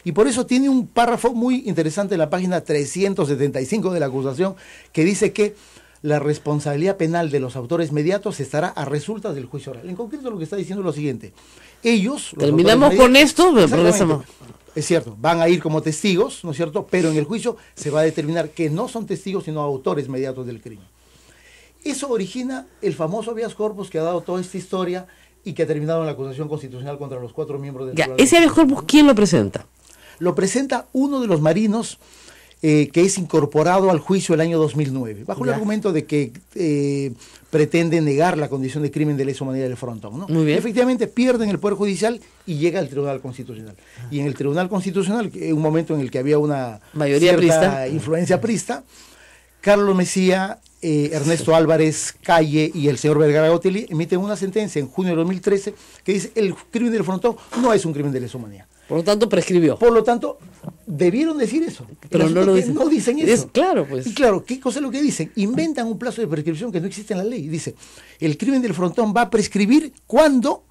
Y por eso tiene un párrafo muy interesante en la página 375 de la acusación que dice que la responsabilidad penal de los autores mediatos estará a resultas del juicio oral. En concreto lo que está diciendo es lo siguiente. Ellos... Terminamos con esto, progresamos. Es cierto, van a ir como testigos, ¿no es cierto? Pero en el juicio se va a determinar que no son testigos, sino autores mediatos del crimen. Eso origina el famoso habeas corpus que ha dado toda esta historia y que ha terminado en la acusación constitucional contra los 4 miembros del tribunal. ¿Ese habeas corpus quién lo presenta? Lo presenta uno de los marinos que es incorporado al juicio el año 2009, bajo el argumento de que pretende negar la condición de crimen de lesa humanidad del frontón, ¿no? Muy bien. Efectivamente pierden el Poder Judicial y llega al Tribunal Constitucional. Y en el Tribunal Constitucional, en un momento en el que había una mayoría prista, influencia prista, Carlos Mejía, Ernesto Álvarez Calle y el señor Vergara Gotelli emiten una sentencia en junio de 2013 que dice el crimen del frontón no es un crimen de lesa humanidad. Por lo tanto, prescribió. Por lo tanto, debieron decir eso. Pero no lo dicen. No dicen eso. Claro, pues. Y claro, ¿qué cosa es lo que dicen? Inventan un plazo de prescripción que no existe en la ley. Dice, el crimen del frontón va a prescribir cuando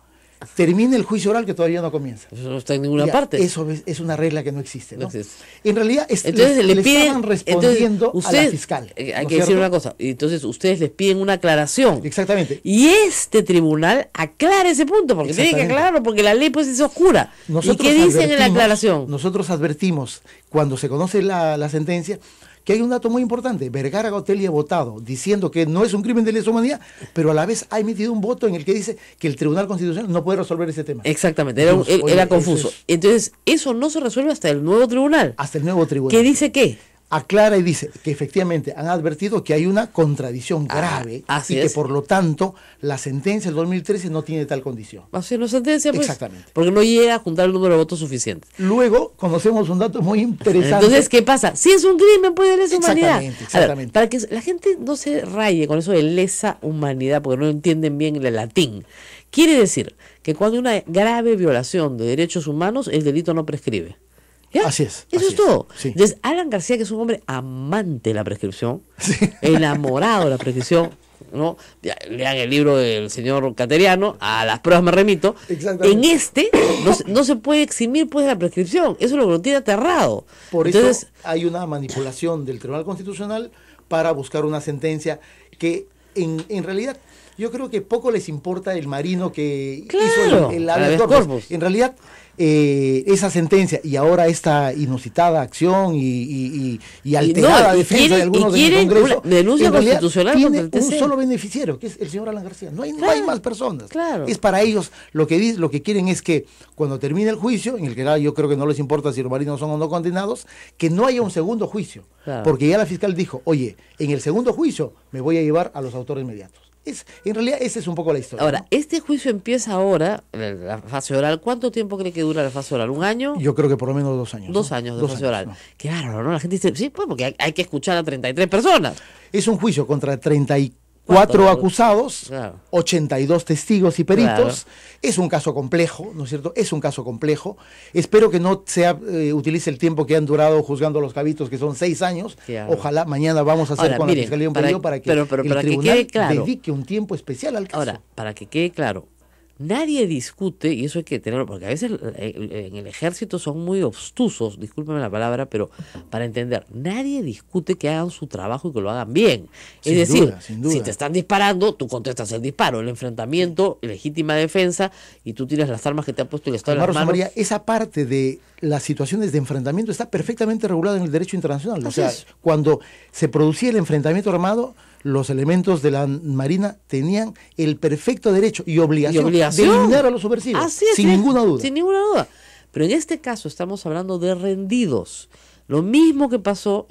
termine el juicio oral que todavía no comienza. Eso no está en ninguna Ya, parte. Eso es una regla que no existe, ¿no? No existe. En realidad Entonces le piden, estaban respondiendo a la ustedes, fiscal. hay ¿no que es decir cierto? una cosa. Y entonces ustedes les piden una aclaración. Exactamente. Y este tribunal aclara ese punto, porque tiene que Exactamente. aclararlo, porque la ley pues es oscura. ¿Y Nosotros qué dicen en la advertimos- aclaración? Nosotros advertimos, cuando se conoce la sentencia, que hay un dato muy importante. Vergara Gotelli ha votado diciendo que no es un crimen de lesa humanidad, pero a la vez ha emitido un voto en el que dice que el Tribunal Constitucional no puede resolver ese tema. Exactamente, Dijimos, oye, era eso confuso. es- Entonces, eso no se resuelve hasta el nuevo tribunal. Hasta el nuevo tribunal. ¿Qué dice qué? Aclara y dice que efectivamente han advertido que hay una contradicción grave así y que es. por lo tanto la sentencia del 2013 no tiene tal condición. Va a ser una sentencia, pues. Exactamente. Porque no llega a juntar el número de votos suficiente. Luego conocemos un dato muy interesante. Entonces, ¿qué pasa? Si es un crimen, pues de lesa humanidad. Exactamente, A ver, exactamente. para que la gente no se raye con eso de lesa humanidad, porque no entienden bien el latín. Quiere decir que cuando hay una grave violación de derechos humanos, el delito no prescribe. ¿Ya? Así es, Eso así es todo. es, sí. Entonces, Alan García, que es un hombre amante de la prescripción, enamorado de la prescripción, ¿no? Ya, lean el libro del señor Cateriano, a las pruebas me remito. Exactamente. En este no se puede eximir pues de la prescripción. Eso es lo que lo tiene aterrado. Por Entonces, eso hay una manipulación del Tribunal Constitucional para buscar una sentencia que en realidad yo creo que poco les importa el marino que Claro, hizo el habeas habeas corpus. corpus. En realidad esa sentencia y ahora esta inusitada acción y alterada defensa de algunos del quieren Congreso una denuncia en realidad constitucional tiene contra el un TC. solo beneficiario, que es el señor Alan García. No hay Claro, más personas. claro. Es para ellos lo que quieren es que cuando termine el juicio, en el que yo creo que no les importa si los marinos son o no condenados, que no haya un segundo juicio. Claro. Porque ya la fiscal dijo, oye, en el segundo juicio me voy a llevar a los autores inmediatos. En realidad esa es un poco la historia. ahora, ¿no? este juicio empieza ahora, la fase oral. ¿Cuánto tiempo cree que dura la fase oral? ¿Un año? Yo creo que por lo menos 2 años. 2 ¿no? años de 2 fase años, oral. ¿no? Claro, ¿no? La gente dice, sí, pues porque hay que escuchar a 33 personas. Es un juicio contra 34 ¿Cuántos? acusados, Claro. 82 testigos y peritos. Claro. Es un caso complejo, ¿no es cierto? Es un caso complejo. Espero que no utilice el tiempo que han durado juzgando a los cabitos, que son 6 años. Claro. Ojalá mañana vamos a hacer Ahora, con miren, la Fiscalía un para- pedido para que pero el para que tribunal quede claro. dedique un tiempo especial al caso. Ahora, para que quede claro, nadie discute, y eso hay que tenerlo, porque a veces en el ejército son muy obstusos, discúlpeme la palabra, pero para entender, nadie discute que hagan su trabajo y que lo hagan bien. Sin Es decir, duda, sin duda. si te están disparando, tú contestas el disparo, el enfrentamiento, legítima defensa, y tú tiras las armas que te ha puesto el Estado en Además, las Rosa manos. María, esa parte de las situaciones de enfrentamiento está perfectamente regulada en el derecho internacional. O Así sea, es. cuando se producía el enfrentamiento armado, los elementos de la Marina tenían el perfecto derecho y obligación, de eliminar a los subversivos, Así es, sin sí, ninguna duda. Sin ninguna duda. Pero en este caso estamos hablando de rendidos. Lo mismo que pasó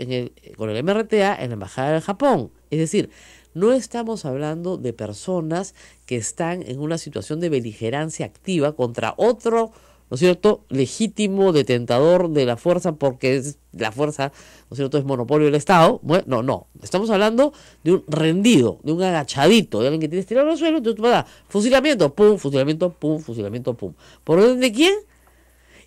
con el MRTA en la Embajada del Japón. Es decir, no estamos hablando de personas que están en una situación de beligerancia activa contra otro, ¿no es cierto?, legítimo detentador de la fuerza, porque la fuerza, ¿no es cierto?, es monopolio del Estado. Bueno, no. Estamos hablando de un rendido, de un agachadito, de alguien que tienes tirado al suelo, entonces tú vas a dar fusilamiento, pum, fusilamiento, pum, fusilamiento, pum. ¿Por orden de quién?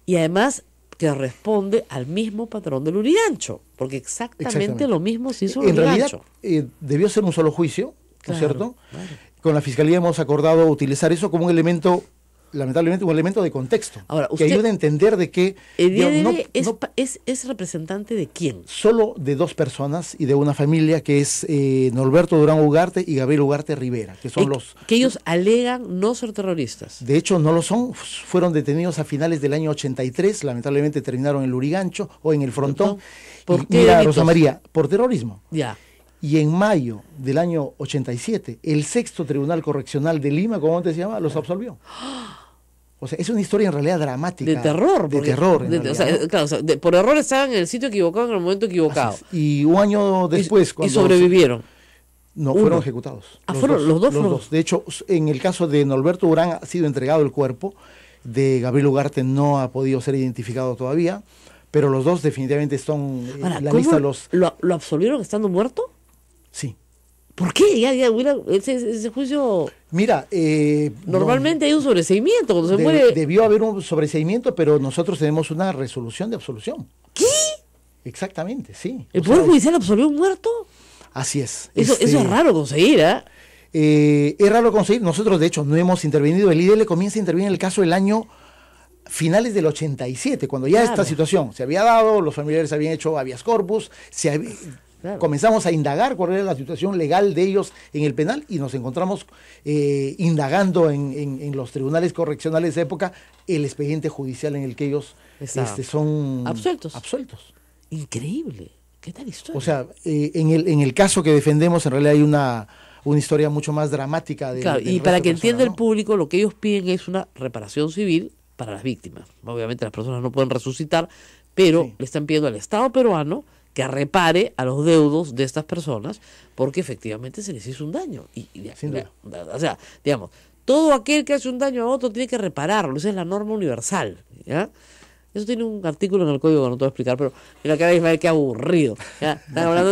Y además que responde al mismo patrón del Lurigancho, porque exactamente lo mismo se hizo en En realidad, Lurigancho. debió ser un solo juicio, ¿no Claro, es cierto? claro. Con la Fiscalía hemos acordado utilizar eso como un elemento, lamentablemente, un elemento de contexto, Ahora, que usted- ayude a entender de que El digamos, DDD es representante de quién. solo de 2 personas y de una familia que es Norberto Durán Ugarte y Gabriel Ugarte Rivera, que son los... Que ellos alegan no ser terroristas. De hecho, no lo son, fueron detenidos a finales del año 83, lamentablemente terminaron en Lurigancho o en el Frontón. ¿Por Y qué mira, delitos? Rosa María, por terrorismo. Ya. Y en mayo del año 87, el 6º Tribunal Correccional de Lima, como antes se llama, los absolvió. O sea, es una historia en realidad dramática. De terror. De porque- terror. en o realidad, sea, ¿no? claro, o sea, por error estaban en el sitio equivocado en el momento equivocado. Así es. Y un año después, y cuando sobrevivieron. No, Uno. fueron ejecutados. Ah, fueron los dos. De hecho, en el caso de Norberto Durán ha sido entregado el cuerpo, de Gabriel Ugarte no ha podido ser identificado todavía, pero los dos definitivamente están Ahora, en la ¿cómo lista de los... lo absolvieron estando muerto? Sí. ¿Por qué? Ese juicio... Mira, Normalmente hay un sobreseimiento cuando se muere... debió haber un sobreseimiento, pero nosotros tenemos una resolución de absolución. ¿Qué? Exactamente, sí. ¿El O Poder sea, Judicial absolvió a un muerto? así es. Eso es raro conseguir, ¿ah? Es raro conseguir. Nosotros, de hecho, no hemos intervenido. El IDL comienza a intervenir en el caso el año finales del 87, cuando ya esta situación se había dado, los familiares habían hecho habeas corpus, comenzamos a indagar cuál era la situación legal de ellos en el penal y nos encontramos indagando en los tribunales correccionales de época el expediente judicial en el que ellos son absueltos. Increíble. ¿Qué tal historia? O sea, en el caso que defendemos, en realidad hay una historia mucho más dramática. Claro, y para que entienda el público, lo que ellos piden es una reparación civil para las víctimas. Obviamente las personas no pueden resucitar, pero le están pidiendo al Estado peruano que repare a los deudos de estas personas porque efectivamente se les hizo un daño. O sea, digamos, todo aquel que hace un daño a otro tiene que repararlo. Esa es la norma universal, ¿ya? Eso tiene un artículo en el código que no te voy a explicar, pero mira, cada vez qué aburrido. ¿Ya?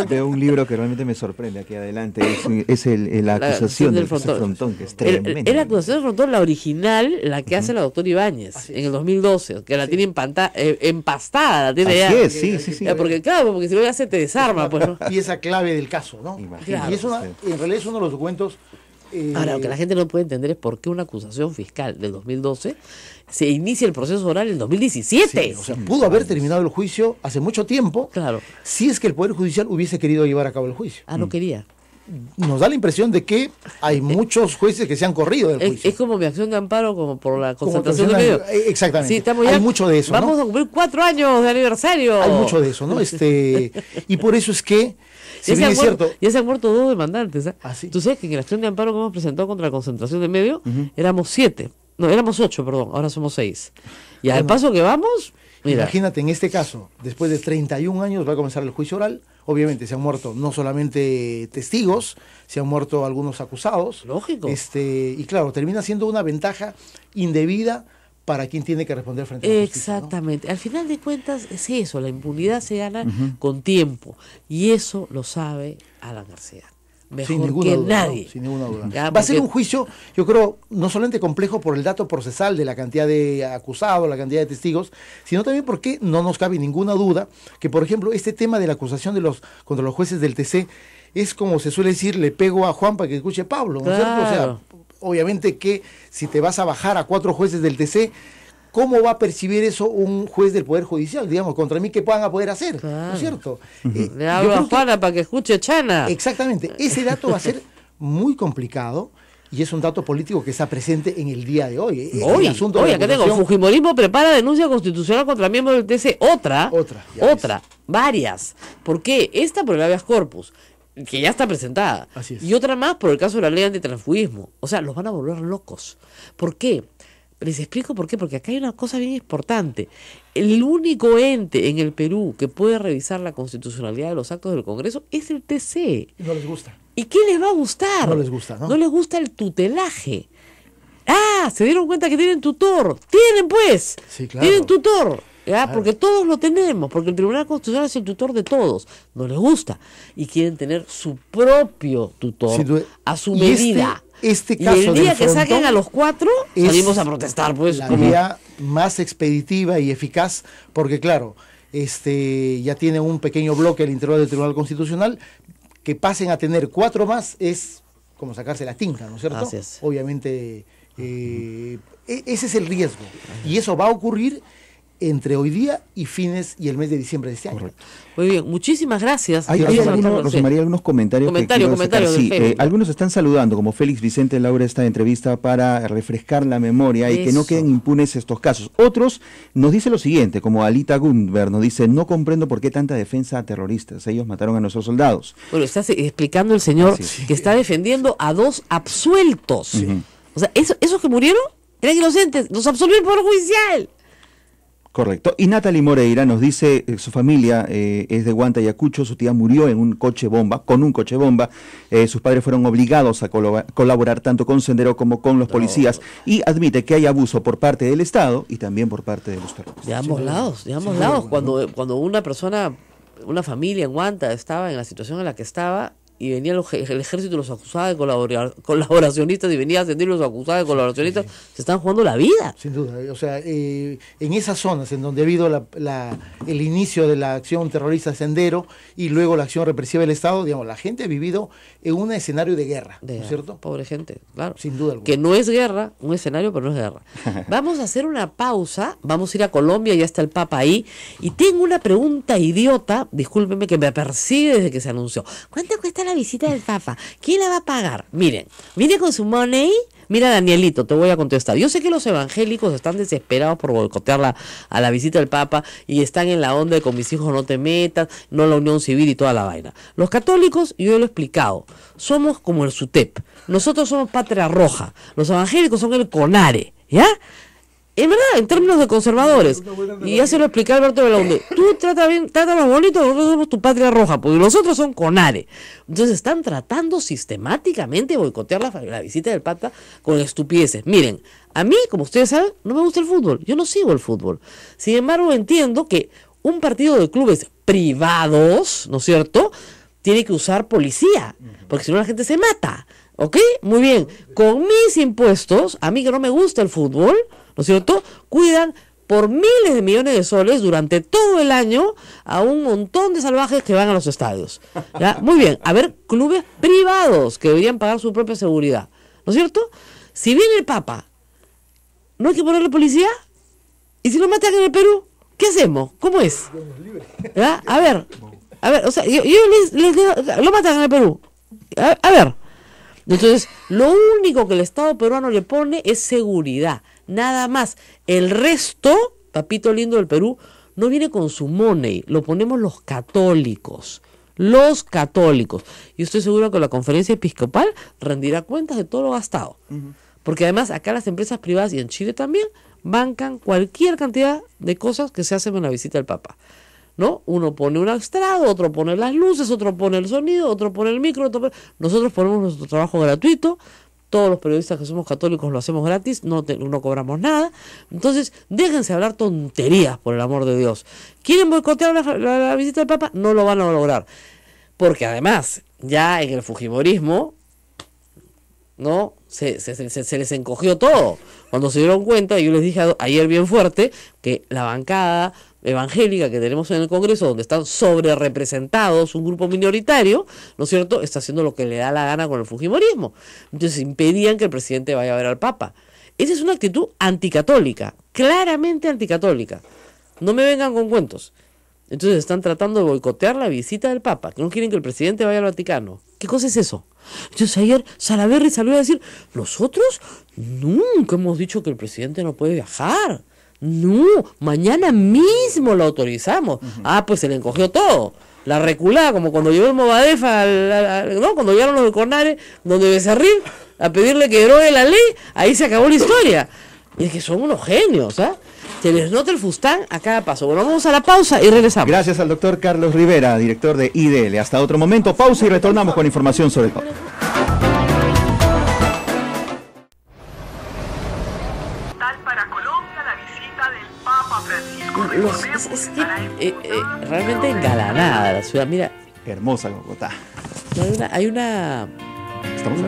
Veo un libro que realmente me sorprende aquí adelante. Es la acusación del Frontón, que es tremendo. Es la acusación del Frontón, la original, la que hace la doctora Ibáñez en el 2012, que la tiene empastada. La tiene Así ya, es, sí. Porque claro, porque si no ya se te desarma. Pues, ¿no? Pieza clave del caso, ¿no? Claro, y en realidad es uno de los documentos. Ahora, lo que la gente no puede entender es por qué una acusación fiscal del 2012 se inicia el proceso oral en el 2017. Sí, o sea, pudo haber terminado el juicio hace mucho tiempo, claro, si es que el Poder Judicial hubiese querido llevar a cabo el juicio. No quería. Nos da la impresión de que hay muchos jueces que se han corrido del juicio. Es como mi acción de amparo como por la concentración de medios. Exactamente. Sí, estamos ya, hay mucho de eso, vamos a cumplir 4 años de aniversario. Hay mucho de eso, ¿no? Y por eso es que ya se han muerto 2 demandantes. ¿Eh? ¿Ah, sí? Tú sabes que en la acción de amparo que hemos presentado contra la concentración de medios éramos 7. No, éramos 8, perdón. Ahora somos 6. Y al paso que vamos, mira. Imagínate, en este caso, después de 31 años va a comenzar el juicio oral. Obviamente se han muerto no solamente testigos, se han muerto algunos acusados. Lógico. Y claro, termina siendo una ventaja indebida para quien tiene que responder frente a la justicia. Exactamente. ¿No? Al final de cuentas es eso, la impunidad se gana con tiempo. Y eso lo sabe Alan García. Mejor que nadie. No, sin ninguna duda. Ya, va a ser un juicio, yo creo, no solamente complejo por el dato procesal de la cantidad de acusados, la cantidad de testigos, sino también porque no nos cabe ninguna duda que, por ejemplo, este tema de la acusación contra los jueces del TC es como se suele decir, le pego a Juan para que escuche a Pablo, ¿no es cierto? O sea, obviamente que si te vas a bajar a 4 jueces del TC, ¿cómo va a percibir eso un juez del Poder Judicial? Digamos, contra mí, ¿qué van a poder hacer? ¿No es cierto? Le hablo a Juana para que escuche Chana. Exactamente. Ese dato va a ser muy complicado y es un dato político que está presente en el día de hoy. Hoy, acá tengo, Fujimorismo prepara denuncia constitucional contra miembros del TC. Otra, varias. ¿Por qué? Esta por el habeas corpus, que ya está presentada. Así es. Y otra más por el caso de la ley antitransfugismo. O sea, los van a volver locos. ¿Por qué? Les explico por qué, porque acá hay una cosa bien importante. El único ente en el Perú que puede revisar la constitucionalidad de los actos del Congreso es el TC. No les gusta. ¿Y qué les va a gustar? No les gusta, ¿no? No les gusta el tutelaje. Se dieron cuenta que tienen tutor. Tienen, pues. Sí, claro. Tienen tutor. ¿Ya? Claro. Porque todos lo tenemos, porque el Tribunal Constitucional es el tutor de todos. No les gusta. Y quieren tener su propio tutor a su medida. Este caso y el día que Frontón saquen a los 4, salimos a protestar, pues. La vía más expeditiva y eficaz, porque claro, ya tiene un pequeño bloque al interior del Tribunal Constitucional, que pasen a tener 4 más es como sacarse la tinta, ¿no es cierto? Así es. Obviamente, ese es el riesgo. Y eso va a ocurrir entre hoy día y el mes de diciembre de este año. Correcto. Muy bien, muchísimas gracias. Hay Rosa María, algunos comentarios. Algunos están saludando, como Félix Vicente Laura, esta entrevista para refrescar la memoria y que no queden impunes estos casos. Otros nos dice lo siguiente, como Alita Gundberg, nos dice, no comprendo por qué tanta defensa a terroristas, ellos mataron a nuestros soldados. Bueno, está explicando el señor que está defendiendo a 2 absueltos. O sea, esos que murieron eran inocentes, los absolvió el Poder Judicial. Correcto. Y Natalie Moreira nos dice, su familia es de Huanta, Ayacucho, su tía murió en un coche bomba, sus padres fueron obligados a colaborar tanto con Sendero como con los policías, y admite que hay abuso por parte del Estado y también por parte de los terroristas. De ambos lados. Cuando una persona, una familia en Huanta estaba en la situación en la que estaba, y venía el ejército y los acusaba de colaboracionistas, y venía a ascendir y los acusaba de colaboracionistas, se están jugando la vida. Sin duda, o sea, en esas zonas en donde ha habido el inicio de la acción terrorista Sendero y luego la acción represiva del Estado, digamos, la gente ha vivido en un escenario de guerra, ¿no es cierto? Pobre gente, claro. Sin duda alguna. Que no es guerra, un escenario, pero no es guerra. Vamos a hacer una pausa, vamos a ir a Colombia, ya está el Papa ahí, y tengo una pregunta idiota, discúlpenme, que me persigue desde que se anunció. ¿Cuánto cuesta la visita del Papa? ¿Quién la va a pagar? Miren, viene con su money. Mira, Danielito, te voy a contestar. Yo sé que los evangélicos están desesperados por boicotear a la visita del Papa y están en la onda de con mis hijos no te metas, no la unión civil y toda la vaina. Los católicos, yo lo he explicado, somos como el SUTEP. Nosotros somos patria roja. Los evangélicos son el CONARE, ¿ya? En verdad, en términos de conservadores, y ya se lo expliqué a Alberto Belaunde, tú trátalos bonito, nosotros somos tu patria roja, porque los otros son CONARE. Entonces están tratando sistemáticamente de boicotear la visita del Papa con estupideces. Miren, a mí, como ustedes saben, no me gusta el fútbol, yo no sigo el fútbol. Sin embargo, entiendo que un partido de clubes privados, ¿no es cierto?, tiene que usar policía, porque si no la gente se mata. ¿Ok? Muy bien. Con mis impuestos, a mí que no me gusta el fútbol, ¿no es cierto?, cuidan por miles de millones de soles durante todo el año a un montón de salvajes que van a los estadios. ¿Ya? Muy bien. A ver, clubes privados que deberían pagar su propia seguridad. ¿No es cierto? Si viene el Papa, ¿no hay que ponerle policía? ¿Y si lo matan en el Perú? ¿Qué hacemos? ¿Cómo es? ¿Ya? A ver, o sea, lo matan en el Perú. A ver. Entonces, lo único que el Estado peruano le pone es seguridad, nada más. El resto, papito lindo del Perú, no viene con su money, lo ponemos los católicos. Los católicos. Y estoy seguro que la conferencia episcopal rendirá cuentas de todo lo gastado. Porque además acá las empresas privadas y en Chile también bancan cualquier cantidad de cosas que se hacen en la visita del Papa, ¿no? Uno pone un estrado, otro pone las luces, otro pone el sonido, otro pone el micro, nosotros ponemos nuestro trabajo gratuito, todos los periodistas que somos católicos lo hacemos gratis, no cobramos nada. Entonces, déjense hablar tonterías, por el amor de Dios. ¿Quieren boicotear la visita del Papa? No lo van a lograr. Porque además, ya en el fujimorismo, ¿no? Se les encogió todo. Cuando se dieron cuenta, yo les dije ayer bien fuerte, que la bancada evangélica que tenemos en el Congreso, donde están sobre representados un grupo minoritario, ¿no es cierto?, está haciendo lo que le da la gana con el fujimorismo. Entonces impedían que el presidente vaya a ver al Papa. Esa es una actitud anticatólica, claramente anticatólica. No me vengan con cuentos. Entonces están tratando de boicotear la visita del Papa, que no quieren que el presidente vaya al Vaticano. ¿Qué cosa es eso? Entonces ayer Salaverry salió a decir, nosotros nunca hemos dicho que el presidente no puede viajar. No, mañana mismo lo autorizamos. Ah, pues se le encogió todo. La reculada, como cuando llegó el Movadef, ¿no? Cuando llegaron los de CONARE, donde Becerril, a pedirle que derogue la ley, ahí se acabó la historia. Y es que son unos genios, ¿ah? Se les nota el fustán a cada paso. Bueno, vamos a la pausa y regresamos. Gracias al doctor Carlos Rivera, director de IDL. Hasta otro momento, pausa y retornamos con información sobre el Papa. Realmente engalanada la ciudad. Mira, hermosa Bogotá. Hay una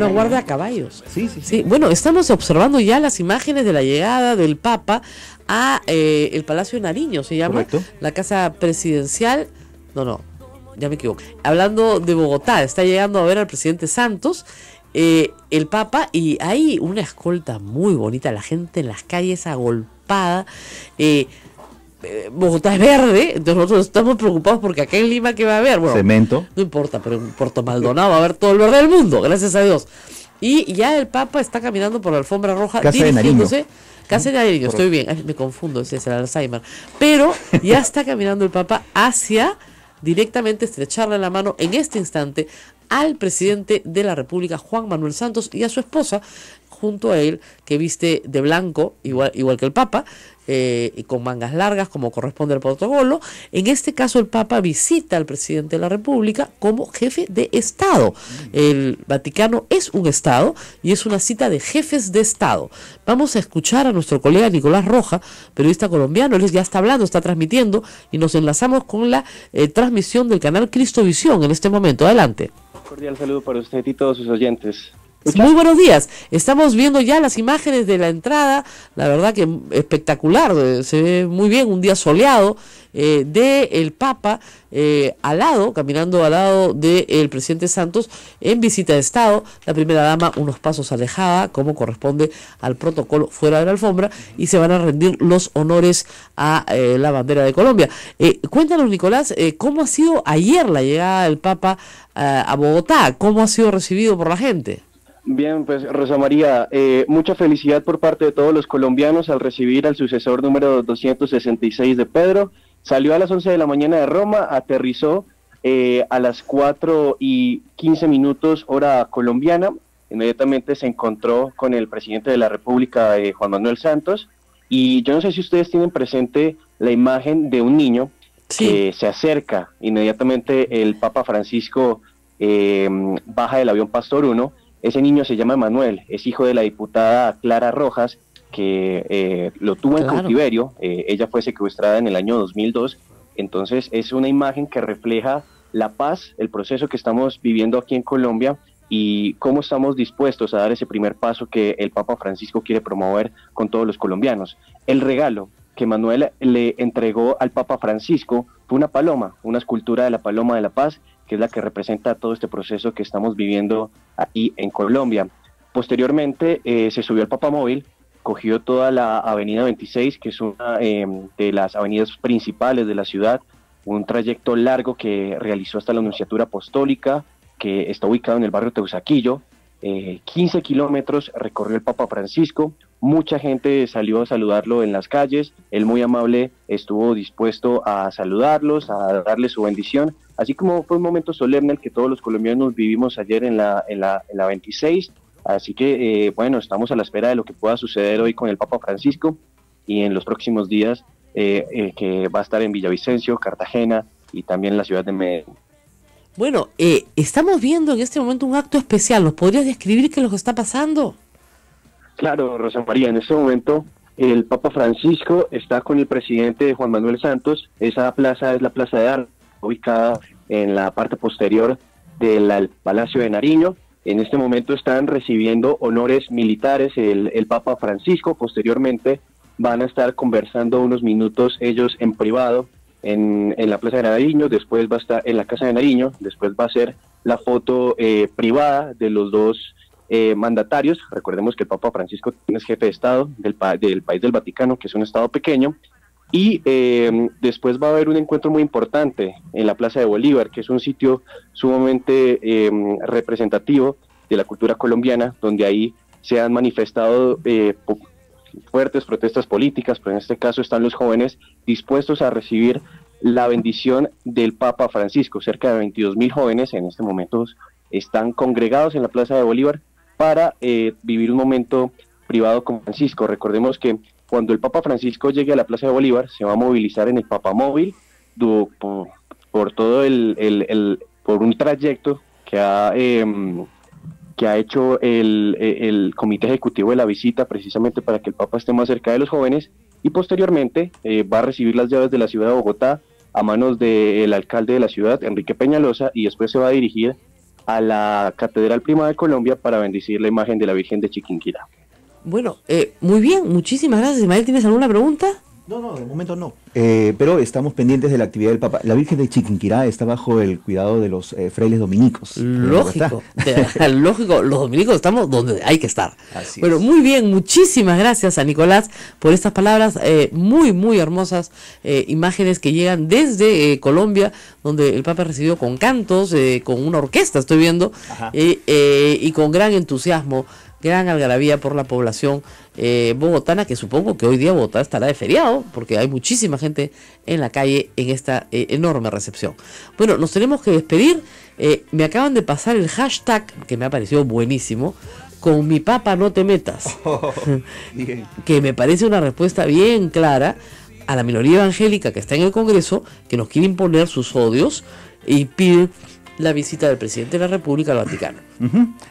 guardia a caballos. Sí. Bueno, estamos observando ya las imágenes de la llegada del Papa a el Palacio de Nariño, se llama. Correcto. La casa presidencial. No, ya me equivoco. Hablando de Bogotá, está llegando a ver al presidente Santos, el Papa, y hay una escolta muy bonita, la gente en las calles agolpada. Bogotá es verde, entonces nosotros estamos preocupados porque acá en Lima, ¿qué va a haber? Bueno, cemento. No importa, pero en Puerto Maldonado va a haber todo el verde del mundo, gracias a Dios. Y ya el Papa está caminando por la alfombra roja, Casa de Nariño. Casa de Nariño, estoy bien. Ay, me confundo, ese es el Alzheimer. Pero ya está caminando el Papa hacia directamente estrecharle la mano en este instante al presidente de la República, Juan Manuel Santos, y a su esposa, junto a él, que viste de blanco, igual que el Papa, y con mangas largas como corresponde al protocolo. En este caso el Papa visita al presidente de la República como jefe de Estado. El Vaticano es un Estado y es una cita de jefes de Estado. Vamos a escuchar a nuestro colega Nicolás Roja, periodista colombiano. Él ya está hablando, está transmitiendo, y nos enlazamos con la transmisión del canal Cristovisión en este momento. Adelante. Cordial saludo para usted y todos sus oyentes. Muy buenos días. Estamos viendo ya las imágenes de la entrada, la verdad que espectacular, se ve muy bien, un día soleado, de el Papa caminando al lado del presidente Santos en visita de Estado, la primera dama unos pasos alejada, como corresponde al protocolo, fuera de la alfombra, y se van a rendir los honores a la bandera de Colombia. Cuéntanos, Nicolás, ¿cómo ha sido ayer la llegada del Papa a Bogotá? ¿Cómo ha sido recibido por la gente? Bien, pues Rosa María, mucha felicidad por parte de todos los colombianos al recibir al sucesor número 266 de Pedro. Salió a las 11 de la mañana de Roma, aterrizó a las 4:15 hora colombiana. Inmediatamente se encontró con el presidente de la República, Juan Manuel Santos, y yo no sé si ustedes tienen presente la imagen de un niño que se acerca. Inmediatamente el Papa Francisco baja del avión Pastor 1. Ese niño se llama Manuel, es hijo de la diputada Clara Rojas, que lo tuvo en cautiverio. Ella fue secuestrada en el año 2002, entonces es una imagen que refleja la paz, el proceso que estamos viviendo aquí en Colombia y cómo estamos dispuestos a dar ese primer paso que el Papa Francisco quiere promover con todos los colombianos. El regalo que Manuel le entregó al Papa Francisco fue una paloma, una escultura de la Paloma de la Paz, que es la que representa todo este proceso que estamos viviendo aquí en Colombia. Posteriormente se subió al papamóvil, cogió toda la avenida 26, que es una de las avenidas principales de la ciudad, un trayecto largo que realizó hasta la Nunciatura Apostólica, que está ubicado en el barrio Teusaquillo. 15 kilómetros recorrió el Papa Francisco, mucha gente salió a saludarlo en las calles, él muy amable estuvo dispuesto a saludarlos, a darle su bendición, así como fue un momento solemne el que todos los colombianos vivimos ayer en la 26, así que bueno, estamos a la espera de lo que pueda suceder hoy con el Papa Francisco y en los próximos días que va a estar en Villavicencio, Cartagena y también en la ciudad de Medellín. Bueno, estamos viendo en este momento un acto especial. ¿Nos podrías describir qué es lo que está pasando? Claro, Rosa María, en este momento el Papa Francisco está con el presidente Juan Manuel Santos. Esa plaza es la Plaza de Armas, ubicada en la parte posterior del Palacio de Nariño. En este momento están recibiendo honores militares el Papa Francisco. Posteriormente van a estar conversando unos minutos ellos en privado en la Plaza de Nariño, después va a estar en la Casa de Nariño, después va a ser la foto privada de los dos mandatarios. Recordemos que el Papa Francisco es jefe de Estado del país del Vaticano, que es un estado pequeño, y después va a haber un encuentro muy importante en la Plaza de Bolívar, que es un sitio sumamente representativo de la cultura colombiana, donde ahí se han manifestado fuertes protestas políticas, pero en este caso están los jóvenes dispuestos a recibir la bendición del Papa Francisco. Cerca de 22.000 jóvenes en este momento están congregados en la Plaza de Bolívar para vivir un momento privado con Francisco. Recordemos que cuando el Papa Francisco llegue a la Plaza de Bolívar se va a movilizar en el papamóvil por todo por un trayecto que ha hecho el comité ejecutivo de la visita, precisamente para que el Papa esté más cerca de los jóvenes, y posteriormente va a recibir las llaves de la ciudad de Bogotá a manos del alcalde de la ciudad, Enrique Peñalosa, y después se va a dirigir a la Catedral Prima de Colombia para bendecir la imagen de la Virgen de Chiquinquirá. Bueno, muy bien, muchísimas gracias. Ismael, ¿tienes alguna pregunta? No, de momento no. Pero estamos pendientes de la actividad del Papa. La Virgen de Chiquinquirá está bajo el cuidado de los frailes dominicos. Lógico, lógico, los dominicos estamos donde hay que estar. Bueno, es. Muy bien, muchísimas gracias a Nicolás por estas palabras, muy hermosas imágenes que llegan desde Colombia, donde el Papa recibió con cantos, con una orquesta, estoy viendo, y con gran entusiasmo, gran algarabía por la población bogotana, que supongo que hoy día Bogotá estará de feriado, porque hay muchísima gente en la calle en esta enorme recepción. Bueno, nos tenemos que despedir. Me acaban de pasar el hashtag, que me ha parecido buenísimo, con mi papa no te metas, que me parece una respuesta bien clara a la minoría evangélica que está en el Congreso, que nos quiere imponer sus odios y pide la visita del presidente de la República al Vaticano.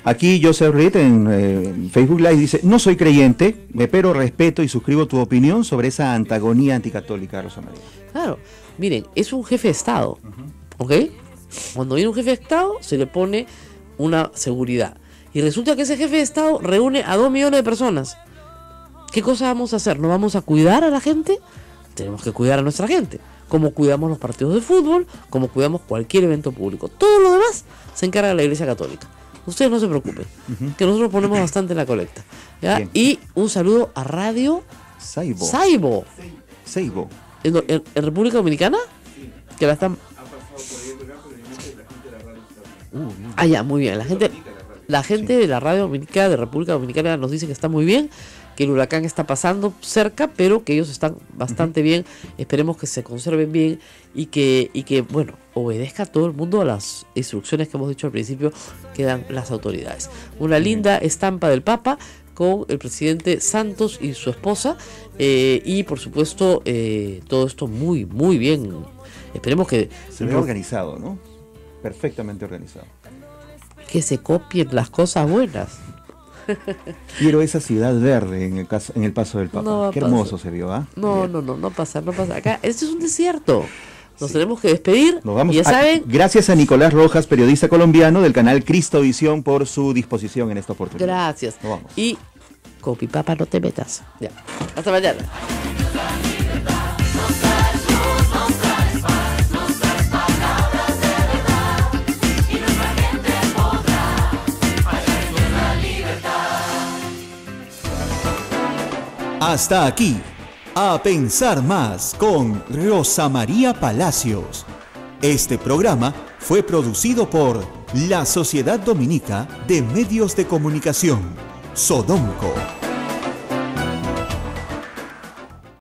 Aquí Joseph Reed en Facebook Live dice: no soy creyente, pero respeto y suscribo tu opinión sobre esa antagonía anticatólica, Rosa María. Claro, miren, es un jefe de Estado, ¿ok? Cuando viene un jefe de Estado se le pone una seguridad. Y resulta que ese jefe de Estado reúne a 2 millones de personas. ¿Qué cosa vamos a hacer? ¿No vamos a cuidar a la gente? Tenemos que cuidar a nuestra gente. Como cuidamos los partidos de fútbol, como cuidamos cualquier evento público. Todo lo demás se encarga la Iglesia Católica. Ustedes no se preocupen, que nosotros ponemos bastante en la colecta. ¿Ya? Y un saludo a Radio Saibo. ¿En República Dominicana? Que la están... ya, muy bien. La gente de la radio dominicana, de República Dominicana, nos dice que está muy bien, que el huracán está pasando cerca, pero que ellos están bastante bien. Esperemos que se conserven bien y que, bueno, obedezca a todo el mundo a las instrucciones que hemos dicho al principio que dan las autoridades. Una linda estampa del Papa con el presidente Santos y su esposa, y por supuesto todo esto muy, muy bien. Esperemos que... Se ve organizado, ¿no? Perfectamente organizado. Que se copien las cosas buenas. Quiero esa ciudad verde en el paso del Papa. No qué hermoso se vio, ¿ah? No pasa. Acá, esto es un desierto. Nos tenemos que despedir. Nos vamos. Ya saben. Gracias a Nicolás Rojas, periodista colombiano del canal Cristovisión, por su disposición en esta oportunidad. Gracias. Nos vamos. Y con mi papá no te metas. Ya. Hasta mañana. Hasta aquí, A Pensar Más con Rosa María Palacios. Este programa fue producido por la Sociedad Dominica de Medios de Comunicación, Sodomco.